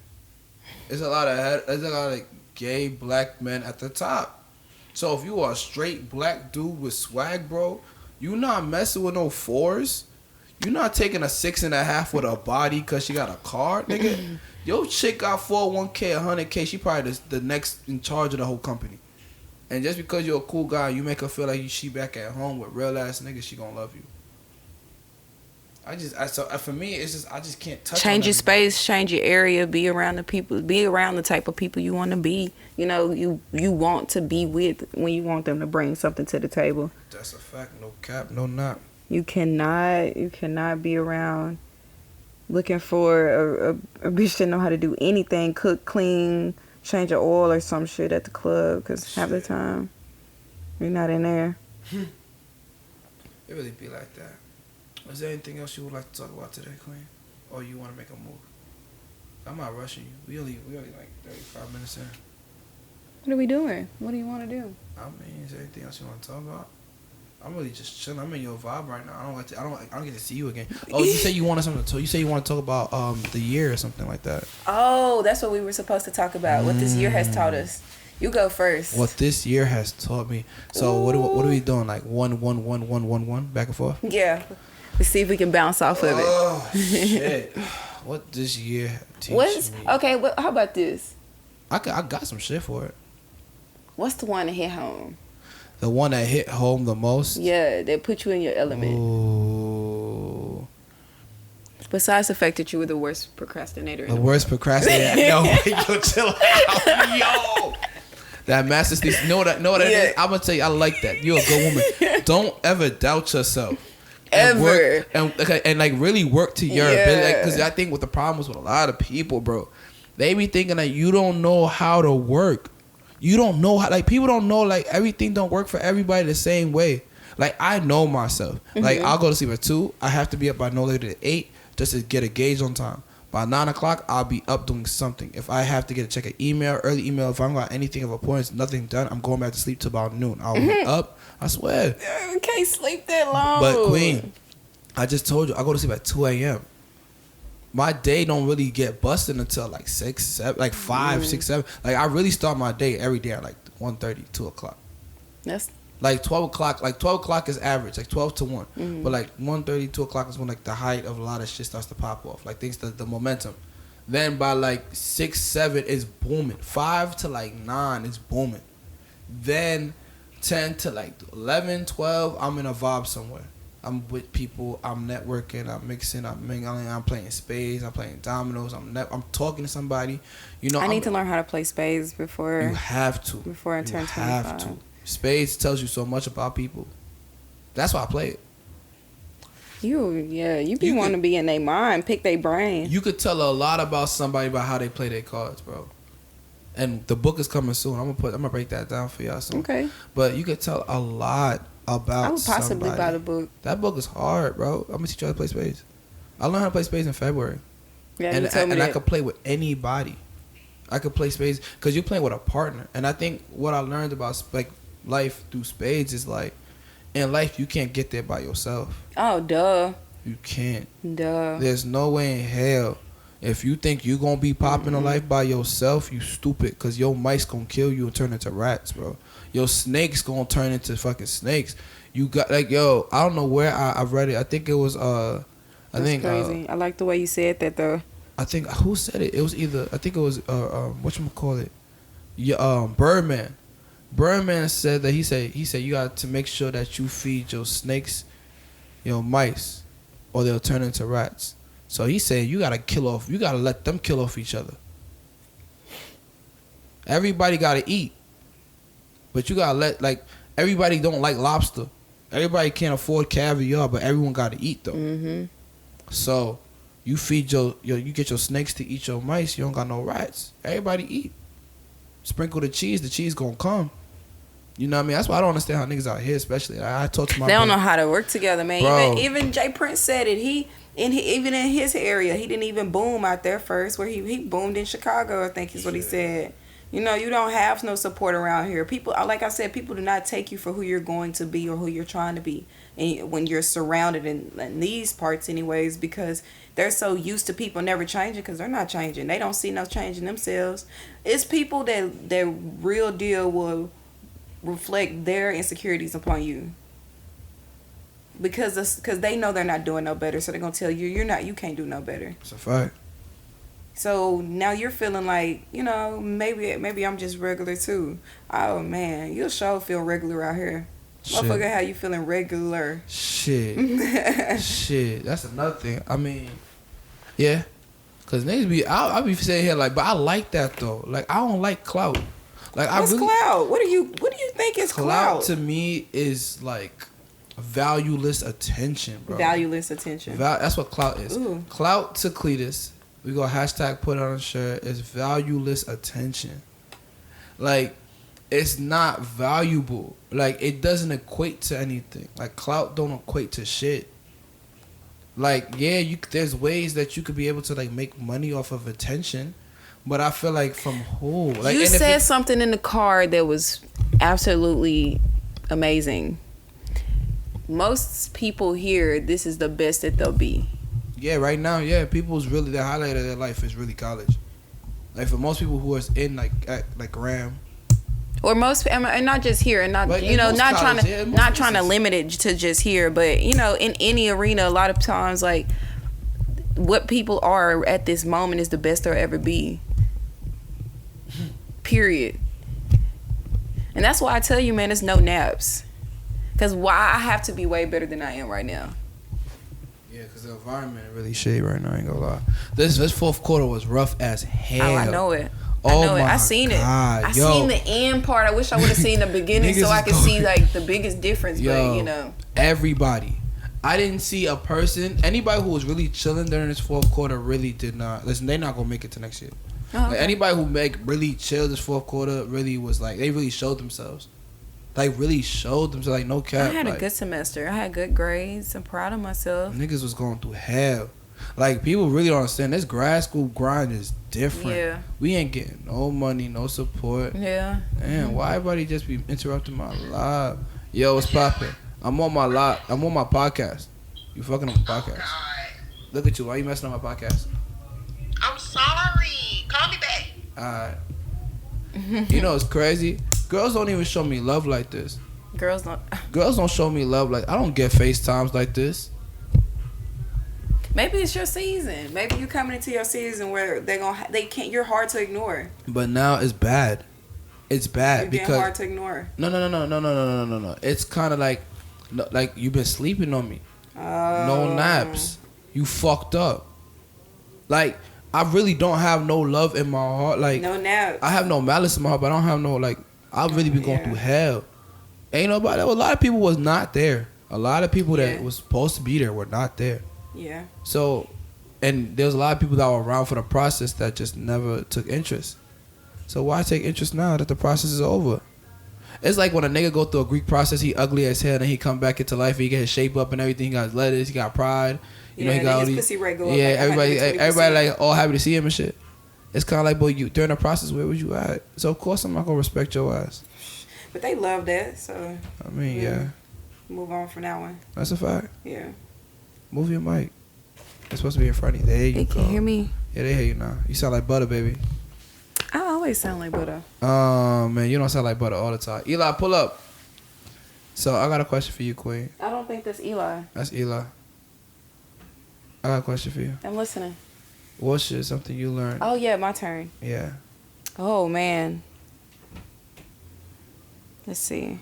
There's a lot of gay black men at the top. So if you are a straight black dude with swag, bro, you not messing with no fours. You're not taking a 6.5 with a body because she got a car, nigga. Yo, chick got 401k, 100k. She probably the next in charge of the whole company. And just because you're a cool guy, you make her feel like she back at home with real ass niggas, she gonna love you. So for me, it's just I just can't touch. Change your space, change your area, be around the people, be around the type of people you want to be. You know, you want to be with when you want them to bring something to the table. That's a fact. No cap, no not. You cannot be around looking for a bitch that know how to do anything, cook, clean, change an oil or some shit at the club, because half the time you're not in there. It really be like that. Is there anything else you would like to talk about today, Queen? Or you want to make a move? I'm not rushing you. We only like 35 minutes in. What are we doing? What do you want to do? I mean, is there anything else you want to talk about? I'm really just chilling. I'm in your vibe right now. I don't get to see you again. Oh, you say you wanted something to talk. You say you want to talk about the year or something like that. Oh, that's what we were supposed to talk about. What this year has taught us. You go first. What this year has taught me. So what are we doing? Like 1 1 1 1 1 1 back and forth. Yeah. Let's see if we can bounce off of it. Oh shit! What this year teach me? Okay? How about this? I got some shit for it. What's the one that hit home? The one that hit home the most? Yeah, that put you in your element. Ooh. Besides the fact that you were the worst procrastinator. The worst procrastinator. Yo, chill out. Yo. That master thesis. Know what that is? I'm gonna tell you, I like that. You're a good woman. Don't ever doubt yourself. Ever. And like really work to your ability. Because I think what the problem is with a lot of people, bro, they be thinking that you don't know how to work. You don't know how, like, people don't know, like, everything don't work for everybody the same way. Like, I know myself. Like, I'll go to sleep at 2. I have to be up by no later than 8 just to get a gauge on time. By 9 o'clock, I'll be up doing something. If I have to check an email, early email, if I don't got anything of importance, nothing done, I'm going back to sleep till about noon. I'll wake up. I swear. You can't sleep that long. But, Queen, I just told you, I go to sleep at 2 a.m. My day don't really get busted until like 6, 7, like 5, 6, 7. Like, I really start my day every day at like 1:30, 2 o'clock. That's like 12 o'clock. Like 12 o'clock is average, like 12 to 1. But like 1:30, 2 o'clock is when like the height of a lot of shit starts to pop off. Like things, the momentum. Then by like 6, 7 is booming. 5 to like 9 is booming. Then 10 to like 11, 12, I'm in a vibe somewhere. I'm with people, I'm networking, I'm mixing, I'm mingling, I'm playing spades, I'm playing dominoes, I'm talking to somebody. You know, I need to learn how to play spades before. You have to. Before I turn 25. You have to. Spades tells you so much about people. That's why I play it. You be wanting to be in their mind, pick their brain. You could tell a lot about somebody by how they play their cards, bro. And the book is coming soon. I'm gonna break that down for y'all soon. Okay. But you could tell a lot about. I would possibly buy the book. That book is hard, bro. I'm gonna teach you how to play spades. I learned how to play spades in February. Yeah, and you told me I could play with anybody. I could play spades because you're playing with a partner. And I think what I learned about like life through spades is like, in life you can't get there by yourself. Oh, duh. You can't. Duh. There's no way in hell. If you think you gonna be popping in life by yourself, you stupid. Cause your mice gonna kill you and turn into rats, bro. Your snakes gonna turn into fucking snakes. You got like, yo, I don't know where I read it. I think it was That's crazy. I like the way you said that though. I think who said it? It was either whatchamacallit? Yeah, Birdman. Birdman said that he said you got to make sure that you feed your snakes, your mice, or they'll turn into rats. So he said you gotta let them kill off each other. Everybody gotta eat. But you gotta let, like, everybody don't like lobster. Everybody can't afford caviar, but everyone gotta eat though. Mm-hmm. So you feed you get your snakes to eat your mice, you don't got no rats. Everybody eat. Sprinkle the cheese gonna come. You know what I mean? That's why I don't understand how niggas out here, especially. I talk to my They don't know how to work together, man. Bro. Even Jay Prince said it. Even in his area, he didn't even boom out there first. Where he boomed in Chicago, I think is what he said. You know, you don't have no support around here. People, like I said, people do not take you for who you're going to be or who you're trying to be. And when you're surrounded in these parts anyways, because they're so used to people never changing, because they're not changing. They don't see no change in themselves. It's people that real deal will reflect their insecurities upon you. Because they know they're not doing no better, so they're going to tell you, you can't do no better. It's a fact. So now you're feeling like, you know, maybe I'm just regular too. Oh man, you'll sure feel regular out here. Motherfucker, how you feeling regular? Shit. Shit. That's another thing. I mean, yeah. Cause niggas be, I'll be saying here like, but I like that though. Like I don't like clout. Like what's clout? What do you think is clout? Clout to me is like valueless attention, bro. Valueless attention. That's what clout is. Ooh. Clout to Cletus. We go hashtag put it on a shirt. Is valueless attention. Like it's not valuable. Like it doesn't equate to anything. Like clout don't equate to shit. Like yeah, there's ways that you could be able to like make money off of attention, but I feel like from who? Like you said something in the car that was absolutely amazing. Most people here, this is the best that they'll be. Yeah, right now, yeah, people's really the highlight of their life is really college. Like for most people who are in like Graham. Or most, and not just here, and not like, not college, trying to limit it to just here, but in any arena, a lot of times, like what people are at this moment is the best they'll ever be. Period. And that's why I tell you, man, it's no naps. Cause why I have to be way better than I am right now. Yeah, cause the environment is really shady right now. I ain't gonna lie. This fourth quarter was rough as hell. Oh, I know it. I seen it. I seen the end part. I wish I would have seen the beginning so I could see like the biggest difference. But everybody. I didn't see a person. Anybody who was really chilling during this fourth quarter really did not. Listen, they're not gonna make it to next year. Oh, okay. Like anybody who really chilled this fourth quarter really was like they really showed themselves. Like really showed themselves. Like no cap. I had a good semester. I had good grades. I'm proud of myself. Niggas was going through hell. Like people really don't understand this grad school grind is different. Yeah. We ain't getting no money, no support. Yeah. Man, why everybody just be interrupting my live? Yo, what's poppin'? I'm on my podcast. You fucking on my podcast. Look at you. Why you messing on my podcast? I'm sorry. Call me back. Alright. You know it's crazy. Girls don't even show me love like this. Girls don't show me love like I don't get FaceTimes like this. Maybe it's your season. Maybe you coming into your season where they can't. You're hard to ignore. But now it's bad. It's bad because hard to ignore. No. It's kind of like you've been sleeping on me. Oh. No naps. You fucked up. Like I really don't have no love in my heart. Like no naps. I have no malice in my heart, but I don't have no like. I've really been going through hell. Ain't nobody. A lot of people was not there. A lot of people that was supposed to be there were not there. Yeah. So, and there's a lot of people that were around for the process that just never took interest. So why take interest now that the process is over? It's like when a nigga go through a Greek process, he ugly as hell, and he come back into life, he get his shape up and everything. He got his lettuce, he got pride. You know, he got all these. Pussy rate go yeah, up like everybody like all happy to see him and shit. It's kind of like, boy, you during the process, where was you at? So of course I'm not gonna respect your ass. But they love that, so. I mean, yeah. Move on from that one. That's a fact. Yeah. Move your mic. It's supposed to be in front of you. There you go. They can hear me. Yeah, they hear you now. You sound like butter, baby. I always sound like butter. Man, you don't sound like butter all the time. Eli, pull up. So I got a question for you, Queen. I don't think that's Eli. That's Eli. I got a question for you. I'm listening. What's something you learned? Oh yeah, my turn. Yeah. Oh man. Let's see.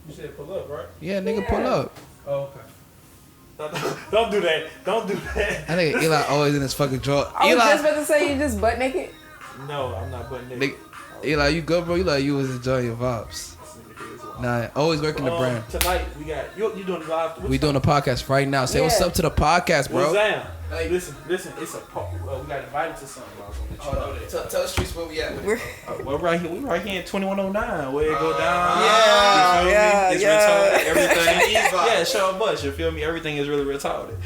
You said pull up, right? Yeah, nigga, pull up. Oh, okay. Don't do that. Don't do that. I think Eli always in his fucking drawer. I was just about to say you just butt naked. No, I'm not butt naked. Eli, you good, bro? You was enjoying your vibes. Nah, always working the brand. Tonight we got you doing the live. We doing a podcast right now. Say what's up to the podcast, bro. What's down? Hey, listen. It's a we got invited to something. Tell the streets where we at. We're right here. We right here in 2109. Where it go down. Yeah, you feel me? It's retarded. Everything. Yeah, show a bunch. You feel me? Everything is really retarded.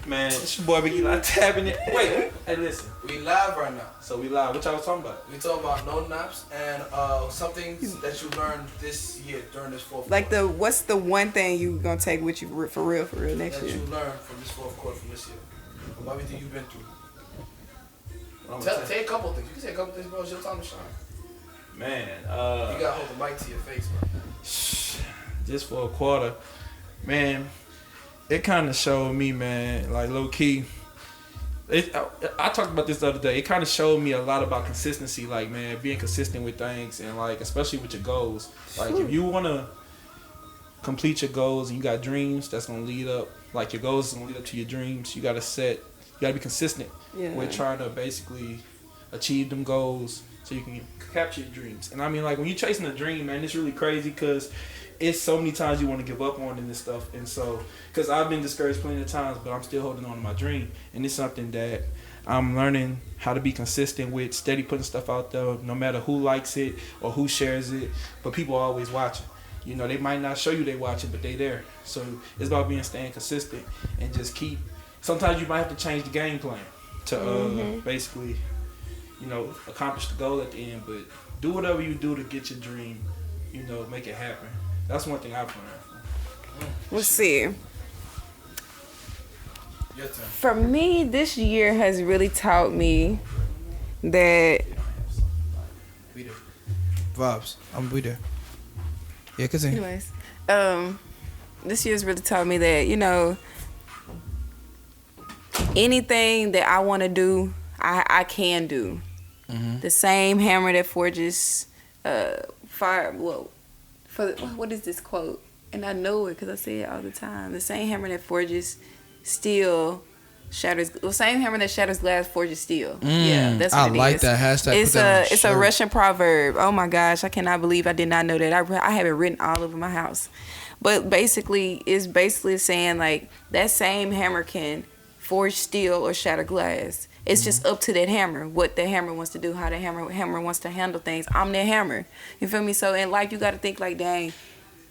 Man, it's your boy Big Eli tapping it. Wait, hey, listen. We live right now. So we live. What y'all was talking about? We talking about no naps and something that you learned this year during this fourth like quarter. What's the one thing you gonna take with you for real next year? That you learned from this fourth quarter from this year. From everything you've been through. Say a couple things. You can say a couple things, bro. It's your time to shine. Man, you gotta hold the mic to your face, bro. Just for a quarter, man. It kind of showed me, man, like low key. I talked about this the other day. It kind of showed me a lot about consistency, like being consistent with things, and like especially with your goals. Like if you wanna, complete your goals and you got dreams that's gonna lead up, like your goals is gonna lead up to your dreams. You gotta be consistent with trying to basically achieve them goals so you can capture your dreams. And I mean, like, when you're chasing a dream, man, it's really crazy because it's so many times you want to give up on this stuff. And so, because I've been discouraged plenty of times, but I'm still holding on to my dream. And it's something that I'm learning how to be consistent with, steady putting stuff out there, no matter who likes it or who shares it. But people are always watching. You know, they might not show you they watching, but they there. So it's about staying consistent and just keep. Sometimes you might have to change the game plan to basically, you know, accomplish the goal at the end. But do whatever you do to get your dream, you know, make it happen. That's one thing I've learned. Let's see. For me, this year has really taught me that. We there. Vibes. I'm we there. Yeah, continue. Anyways, this year's really taught me that, you know, anything that I want to do, I can do. The same hammer that forges fire. Well, what is this quote? And I know it because I say it all the time. The same hammer that forges steel shatters. The same hammer that shatters glass forges steel. Yeah, that's what it is. I like that hashtag. It's a Russian proverb. Oh my gosh, I cannot believe I did not know that. I have it written all over my house. But basically, it's basically saying like that same hammer can forge steel or shatter glass. It's just up to that hammer, what the hammer wants to do, how the hammer wants to handle things. I'm that hammer. You feel me? So in life, you got to think like, dang,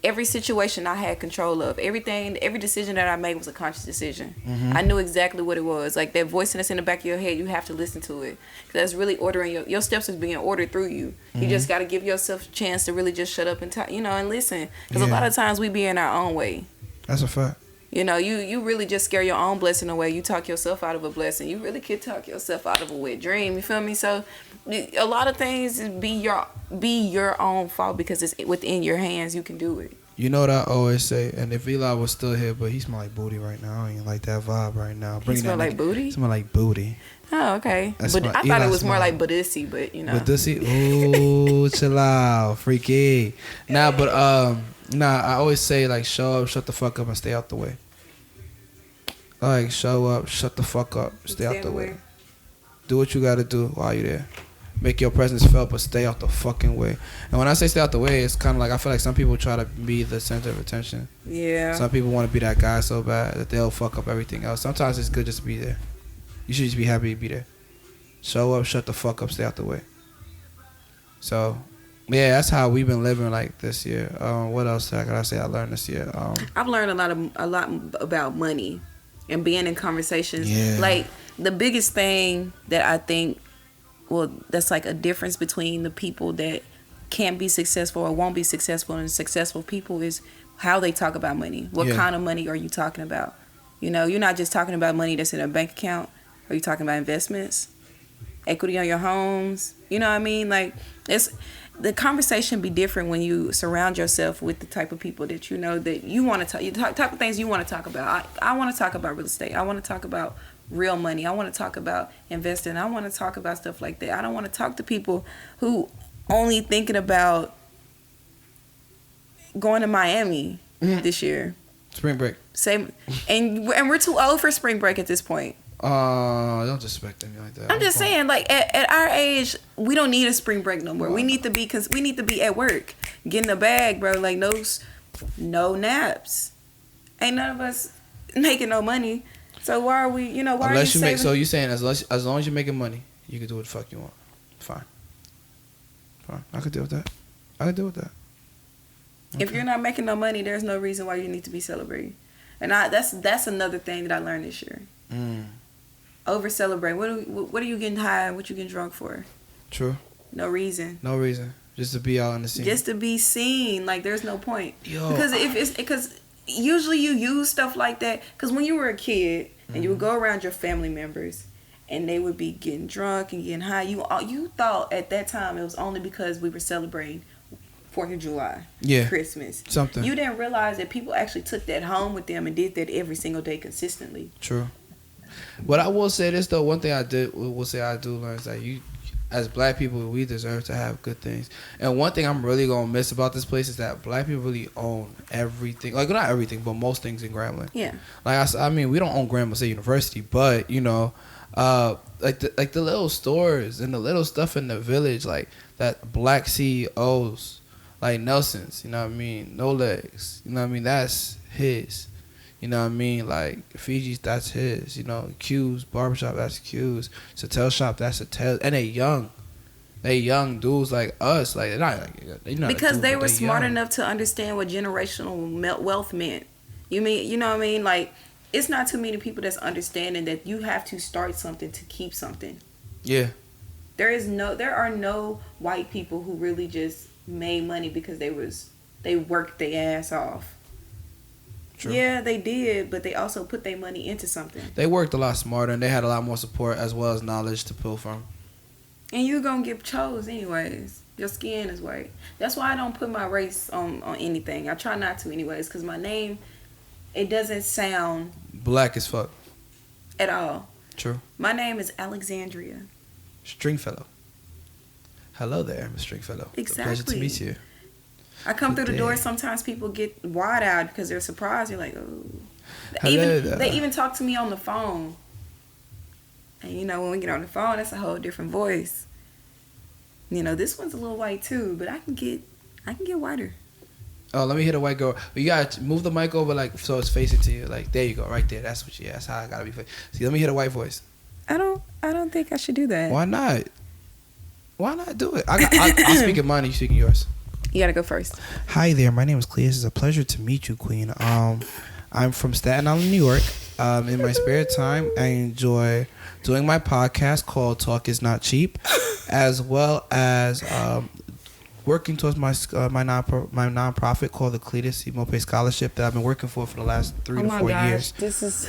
every situation I had control of. Every decision that I made was a conscious decision. I knew exactly what it was. Like that voice that's in the back of your head, you have to listen to it. That's really ordering your steps is being ordered through you. You just got to give yourself a chance to really just shut up and talk, you know, and listen. Because a lot of times we be in our own way. That's a fact. You know, you really just scare your own blessing away. You talk yourself out of a blessing. You really could talk yourself out of a wet dream. You feel me? So a lot of things be your own fault because it's within your hands. You can do it. You know what I always say, and if Eli was still here, but he smell like booty right now. I don't even like that vibe right now. He smell like booty? Smell like booty. Oh, okay. But I thought it was more like Badussi, but you know. Badussi? Ooh, chill out. Freaky. Nah, but I always say like show up, shut the fuck up, and stay out the way. Like show up, shut the fuck up, stay out the way. Do what you gotta do while you're there. Make your presence felt, but stay out the fucking way. And when I say stay out the way, it's kind of like I feel like some people try to be the center of attention. Yeah. Some people want to be that guy so bad that they'll fuck up everything else. Sometimes it's good just to be there. You should just be happy to be there. Show up, shut the fuck up, stay out the way. So, yeah, that's how we've been living like this year. What else could I say I learned this year? I've learned a lot about money and being in conversations. Yeah. Like the biggest thing that I think, well, that's like a difference between the people that can't be successful or won't be successful and successful people is how they talk about money. What kind of money are you talking about? You know, you're not just talking about money that's in a bank account. Are you talking about investments, equity on your homes? You know what I mean? Like, the conversation be different when you surround yourself with the type of people that you know that you want to talk, type of things you want to talk about. I want to talk about real estate. I want to talk about real money. I want to talk about investing. I want to talk about stuff like that. I don't want to talk to people who only thinking about going to Miami this year. Spring break. Same, and we're too old for spring break at this point. Don't disrespect me like that. I'm just saying, like at our age, we don't need a spring break no more. Wow. We need to be at work, getting a bag, bro. Like no naps. Ain't none of us making no money. So why are we? You know, why unless are you make? So you saying as long as you're making money, you can do what the fuck you want. Fine. I could deal with that. Okay. If you're not making no money, there's no reason why you need to be celebrating. And that's another thing that I learned this year. Over celebrate. What are you getting high and what you getting drunk for? True. No reason. Just to be out on the scene. Just to be seen. Like there's no point. Because usually you use stuff like that. Because when you were a kid and you would go around your family members and they would be getting drunk and getting high, you thought at that time it was only because we were celebrating 4th of July, Christmas, something. You didn't realize that people actually took that home with them and did that every single day consistently. True. But I will say this though, one thing I do learn is that as black people, we deserve to have good things. And one thing I'm really gonna miss about this place is that black people really own everything. Like, not everything, but most things in Grambling. Yeah. Like I mean, we don't own Grambling State University, but you know, like the little stores and the little stuff in the village, like that black CEOs, like Nelson's. You know what I mean? No Legs. You know what I mean? That's his. You know what I mean? Like, Fiji's, that's his. You know, Q's, Barbershop, that's Q's. Satel Shop, that's Satel. And they young dudes like us. Like, they're not because dudes, they were smart young. enough to understand what generational wealth meant. You know what I mean? Like, it's not too many people that's understanding that you have to start something to keep something. Yeah. There are no white people who really just made money because they worked their ass off. True. Yeah, they did, but they also put their money into something. They worked a lot smarter, and they had a lot more support as well as knowledge to pull from. And you're going to get chose anyways. Your skin is white. That's why I don't put my race on anything. I try not to anyways, because my name, it doesn't sound... black as fuck. At all. True. My name is Alexandria. Stringfellow. Hello there, Miss Stringfellow. Exactly. It's a pleasure to meet you. I come through the door. Sometimes people get wide-eyed because they're surprised. You're like, oh. They even talk to me on the phone. And, you know, when we get on the phone, that's a whole different voice. You know, this one's a little white, too. But I can get whiter. Oh, let me hit a white girl. You got to move the mic over, like, so it's facing to you. Like, there you go. Right there. That's how I got to be. See, let me hit a white voice. I don't think I should do that. Why not? Why not do it? I'll speak in mine and you speak in yours. You gotta go first. Hi there, my name is Cleus. It's a pleasure to meet you, Queen. I'm from Staten Island, New York. In my spare time, I enjoy doing my podcast called Talk Is Not Cheap, as well as working towards my nonprofit called the Cletus Mope Scholarship that I've been working for the last 3 to 4 years. This is.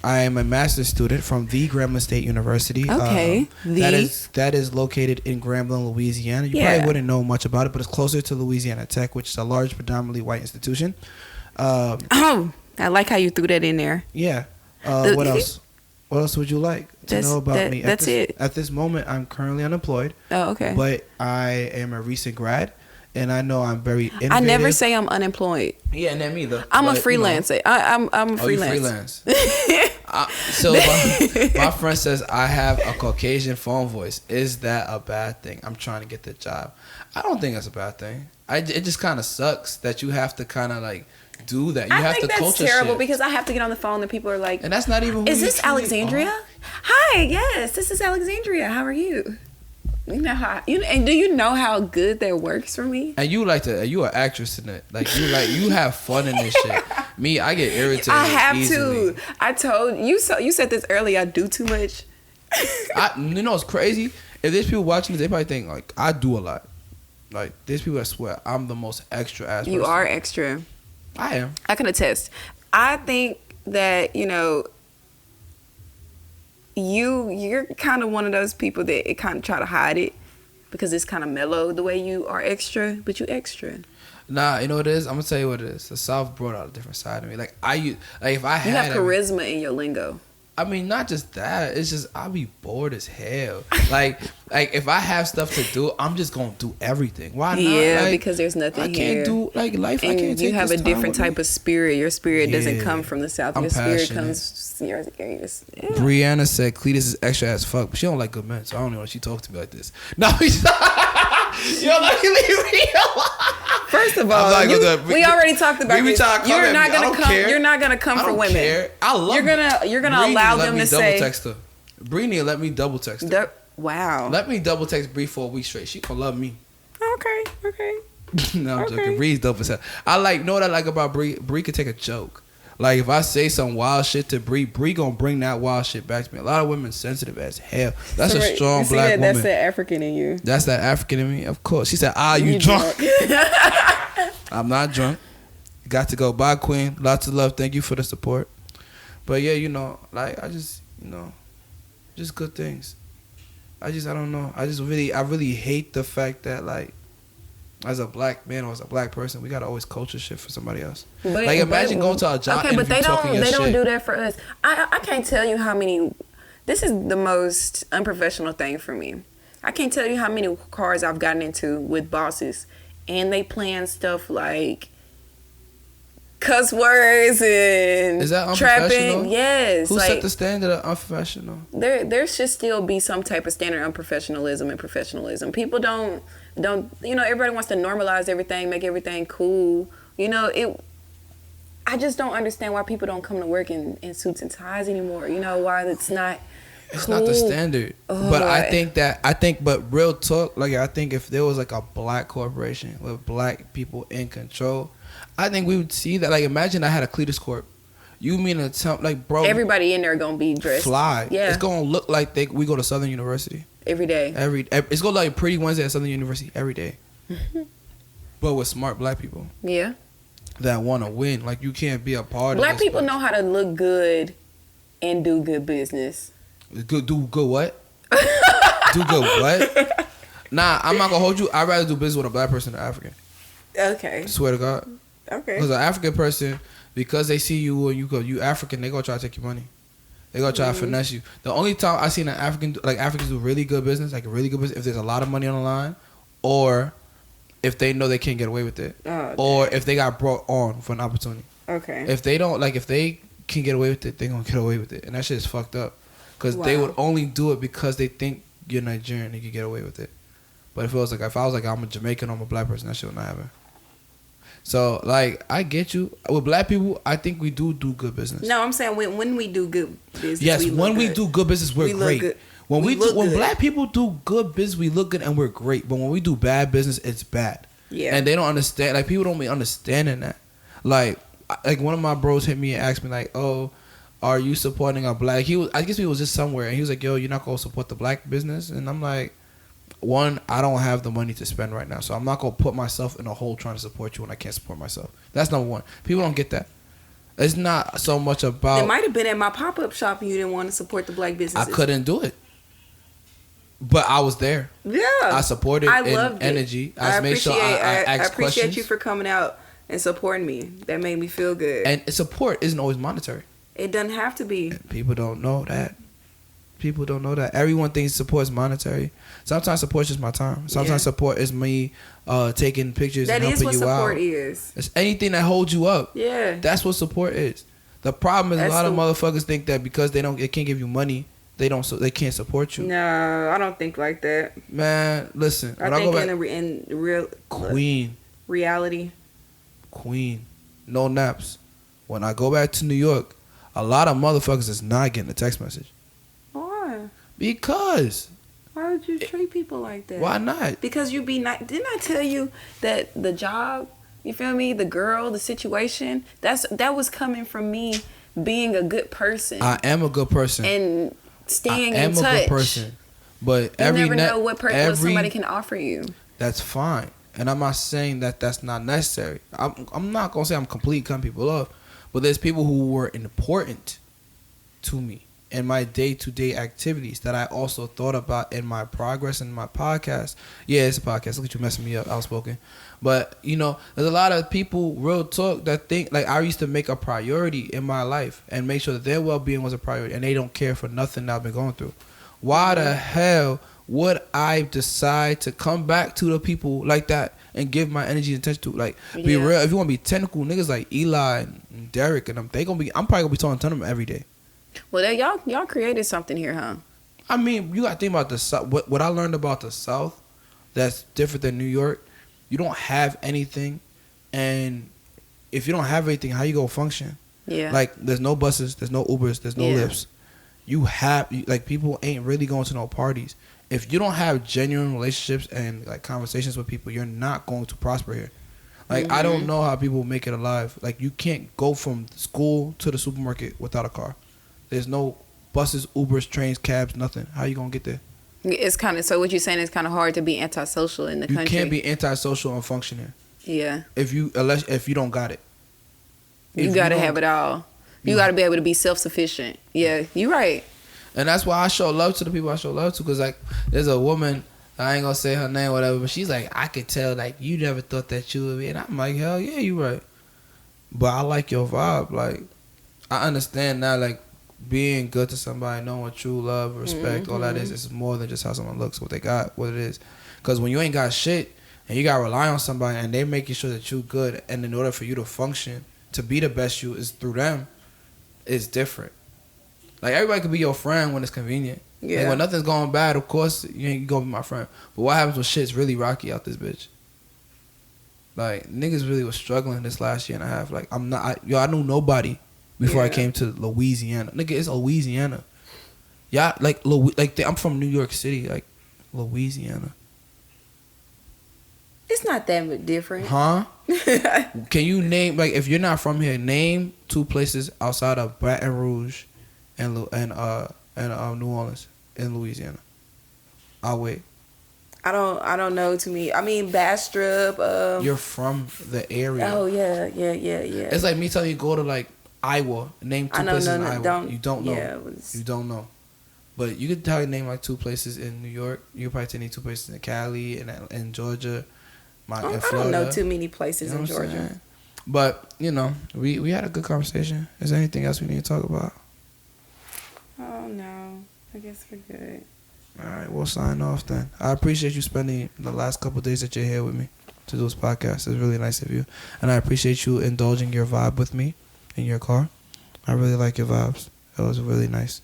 I am a master's student from the Grambling State University. Okay. That is located in Grambling, Louisiana. You probably wouldn't know much about it, but it's closer to Louisiana Tech, which is a large, predominantly white institution. I like how you threw that in there. Yeah. What else? What else would you like to know about me? That's it. At this moment, I'm currently unemployed. Oh, okay. But I am a recent grad. And I know I'm very innovative. I never say I'm unemployed. Yeah, and them either. I'm a freelancer. You know. I'm a freelance. You freelance. So my friend says I have a Caucasian phone voice. Is that a bad thing? I'm trying to get the job. I don't think that's a bad thing. It just kind of sucks that you have to kind of like do that. I think that's terrible because I have to get on the phone and people are like, and that's not even. Is this Alexandria? Hi, yes, this is Alexandria. How are you? You know how and do you know how good that works for me? And you you an actress in it. Like you have fun in this shit. Me, I get irritated. I have easily. To. I told you so. You said this earlier. I do too much. You know it's crazy. If there's people watching this, they probably think like I do a lot. Like there's people that swear I'm the most extra ass person. You are extra. I am. I can attest. I think that you're kind of one of those people that it kind of try to hide it because it's kind of mellow the way you are extra, but you extra. Nah, you know what it is? I'm gonna tell you what it is. The South brought out a different side of me. Like if I had, you have charisma in your lingo. I mean, not just that. It's just I'll be bored as hell. Like if I have stuff to do, I'm just gonna do everything. Why not? Yeah, because there's nothing here. I can't do life. And I can't. You have a different type of spirit. Your spirit doesn't come from the South. Your spirit comes. Brianna said Cletus is extra as fuck, but she don't like good men, so I don't know why she talks to me like this. No, you don't like leave me alone. First of all, we already talked about this. You're not gonna come. You're not gonna come for women. Care. I love. You're gonna allow them to say. Text her. Bree let me double text her. Wow. Let me double text Bree for a week straight. She gonna love me. Okay. No, I'm joking. Bree's dope as hell. Know what I like about Bree? Bree can take a joke. Like if I say some wild shit to Bree gonna bring that wild shit back to me. A lot of women sensitive as hell. That's a strong black woman. That's the African in you. That's that African in me, of course. She said, you drunk? I'm not drunk. Got to go. Bye, Queen. Lots of love. Thank you for the support. But yeah, I just just good things. I don't know. I really hate the fact that as a black man or as a black person, we gotta always culture shit for somebody else. Imagine going to a job. Okay, but they don't do that for us. I can't tell you how many This is the most unprofessional thing for me. I can't tell you how many cars I've gotten into with bosses, and they plan stuff like cuss words and is that unprofessional? trapping. Yes. Who set the standard of unprofessional? There should still be some type of standard of unprofessionalism and professionalism. People don't everybody wants to normalize everything, make everything cool. I just don't understand why people don't come to work in suits and ties anymore. Why it's not It's cool. not the standard. Oh, but but real talk, like I think if there was like a black corporation with black people in control, I think we would see that. Like imagine I had a Cletus Corp. You mean to tell, like, bro, everybody in there gonna be dressed fly. Yeah, it's gonna look like we go to Southern University every day. It's gonna look like Pretty Wednesday at Southern University every day. But with smart black people. Yeah. That want to win. Like you can't be a part of Black this people place. know how to look good and do good business. Do good what? Do good what? Nah, I'm not gonna hold you. I'd rather do business with a black person than an African. Okay. Swear to God. Okay. Because an African person, because they see you and you African, they gonna try to take your money. They gonna try to finesse you. The only time I seen Africans do really good business, like really good business, if there's a lot of money on the line, or if they know they can't get away with it, or if they got brought on for an opportunity. Okay. If they don't, like, if they can get away with it, they gonna get away with it, and that shit is fucked up. Because they would only do it because they think you're Nigerian and you can get away with it. But if I was like I'm a Jamaican or I'm a black person, that shit would not happen. So, like, I get you. With black people, I think we do good business. No, I'm saying when we do good business. Yes, when we do good business, we're great. Good. When black people do good business, we look good and we're great. But when we do bad business, it's bad. Yeah. And they don't understand. Like, people don't be understanding that. Like one of my bros hit me and asked me, like, oh, are you supporting a black? I guess he was just somewhere, and he was like, yo, you're not gonna support the black business? And I'm like, one, I don't have the money to spend right now, so I'm not gonna put myself in a hole trying to support you when I can't support myself. That's number one. People don't get that. It's not so much about. It might have been at my pop-up shop and you didn't want to support the black businesses. I couldn't do it, but I was there. Yeah, I supported. I loved energy. I made sure I asked appreciate questions. you for coming out and supporting me. That made me feel good. And support isn't always monetary. It doesn't have to be. People don't know that. People don't know that. Everyone thinks support is monetary. Sometimes support is just my time. Sometimes support is me taking pictures and helping you out. That is what support is. It's anything that holds you up. Yeah. That's what support is. The problem is a lot of motherfuckers think that because they can't give you money, they can't support you. No, I don't think like that. Man, listen. I think in real reality. Queen. No naps. When I go back to New York, a lot of motherfuckers is not getting a text message. Why? Because. Why would you treat people like that? Why not? Because you be not. Didn't I tell you that the job, you feel me, the girl, the situation, that was coming from me being a good person. I am a good person. And staying in touch. I am a good person. But you never know what somebody can offer you. That's fine. And I'm not saying that that's not necessary. I'm not going to say I'm completely cutting people off. But there's people who were important to me in my day-to-day activities that I also thought about in my progress in my podcast. Yeah, it's a podcast. Look at you messing me up, outspoken. But, there's a lot of people, real talk, that think, like, I used to make a priority in my life and make sure that their well-being was a priority, and they don't care for nothing that I've been going through. Why the hell would I decide to come back to the people like that and give my energy and attention to, like, be real? If you want to be technical, niggas like Eli and Derek and them, I'm probably gonna be talking to them every day. Well, y'all created something here, huh? I mean, you gotta think about the South. What I learned about the South that's different than New York. You don't have anything, and if you don't have anything, how you gonna function? Yeah. Like, there's no buses, there's no Ubers, there's no lifts. People ain't really going to no parties. If you don't have genuine relationships and, like, conversations with people, you're not going to prosper here. Like, I don't know how people make it alive. Like, you can't go from school to the supermarket without a car. There's no buses, Ubers, trains, cabs, nothing. How you going to get there? It's kind of, so what you're saying is kind of hard to be antisocial in the country. You can't be antisocial and function here. Yeah. If you don't got it. You got to have it all. You got to be able to be self-sufficient. Yeah, you're right. And that's why I show love to the people I show love to. Because, like, there's a woman, I ain't going to say her name or whatever, but she's like, I could tell, like, you never thought that you would be. And I'm like, hell yeah, you right. But I like your vibe. Like, I understand now, like, being good to somebody, knowing what true love, respect, all that is more than just how someone looks, what they got, what it is. Because when you ain't got shit and you got to rely on somebody and they making sure that you good, and in order for you to function, to be the best you is through them, it's different. Like, everybody could be your friend when it's convenient. Yeah. Like, when nothing's going bad, of course, you ain't gonna be my friend. But what happens when shit's really rocky out this bitch? Like, niggas really was struggling this last year and a half. Like, I knew nobody before I came to Louisiana. Nigga, it's Louisiana. Yeah, like, I'm from New York City, like, Louisiana. It's not that different. Huh? Can you name, like, if you're not from here, name 2 places outside of Baton Rouge and New Orleans in Louisiana. I'll wait. I don't know to me. I mean, Bastrop. You're from the area. Oh yeah. It's like me telling you go to like Iowa. Name 2 places in Iowa. You don't know. Yeah, you don't know. But you could tell you name like 2 places in New York. You could probably name 2 places in Cali and in Georgia. I don't know too many places in Georgia. But we had a good conversation. Is there anything else we need to talk about? Oh no, I guess we're good. All right, we'll sign off then. I appreciate you spending the last couple of days that you're here with me to do this podcast. It's really nice of you. And I appreciate you indulging your vibe with me in your car. I really like your vibes. It was really nice.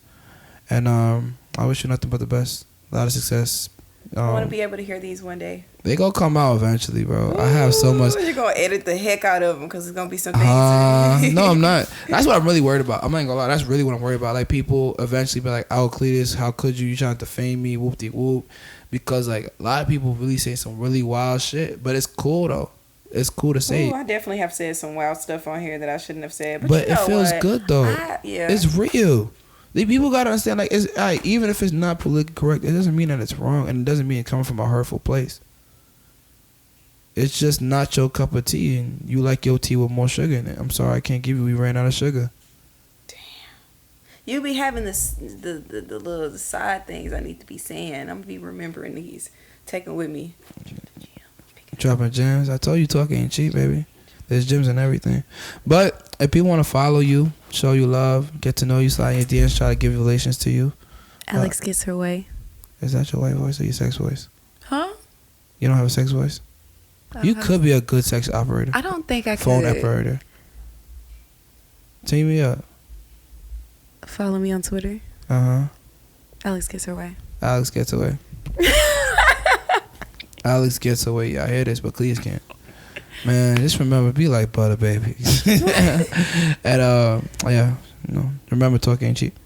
And I wish you nothing but the best. A lot of success. I want to be able to hear these one day. They gonna come out eventually, bro. Ooh, I have so much. You're gonna edit the heck out of them because it's gonna be some things. No, I'm not. That's what I'm really worried about. I'm not gonna lie. That's really what I'm worried about. Like, people eventually be like, "Oh, Cletus, how could you? You trying to defame me? Whoop de whoop." Because like a lot of people really say some really wild shit, but it's cool though. It's cool to say. I definitely have said some wild stuff on here that I shouldn't have said. But it feels good though. Yeah, it's real. The people gotta understand, like, it's even if it's not politically correct, it doesn't mean that it's wrong, and it doesn't mean it's coming from a hurtful place. It's just not your cup of tea, and you like your tea with more sugar in it. I'm sorry, I can't give you. We ran out of sugar. Damn. You be having the little side things I need to be saying. I'm gonna be remembering these, taking with me. Dropping gems. I told you, talking ain't cheap, baby. There's gems and everything. But if people want to follow you, show you love, get to know you, slide your DMs, try to give relations to you. Alex gets her way. Is that your white voice or your sex voice? Huh? You don't have a sex voice? You could be a good sex operator. I don't think I could. Phone operator. Team me up. Follow me on Twitter. Alex gets her way. Alex gets away. Alex gets away. Y'all hear this, but Cletus can't. Man, just remember, be like butter, baby. And remember, talk ain't cheap.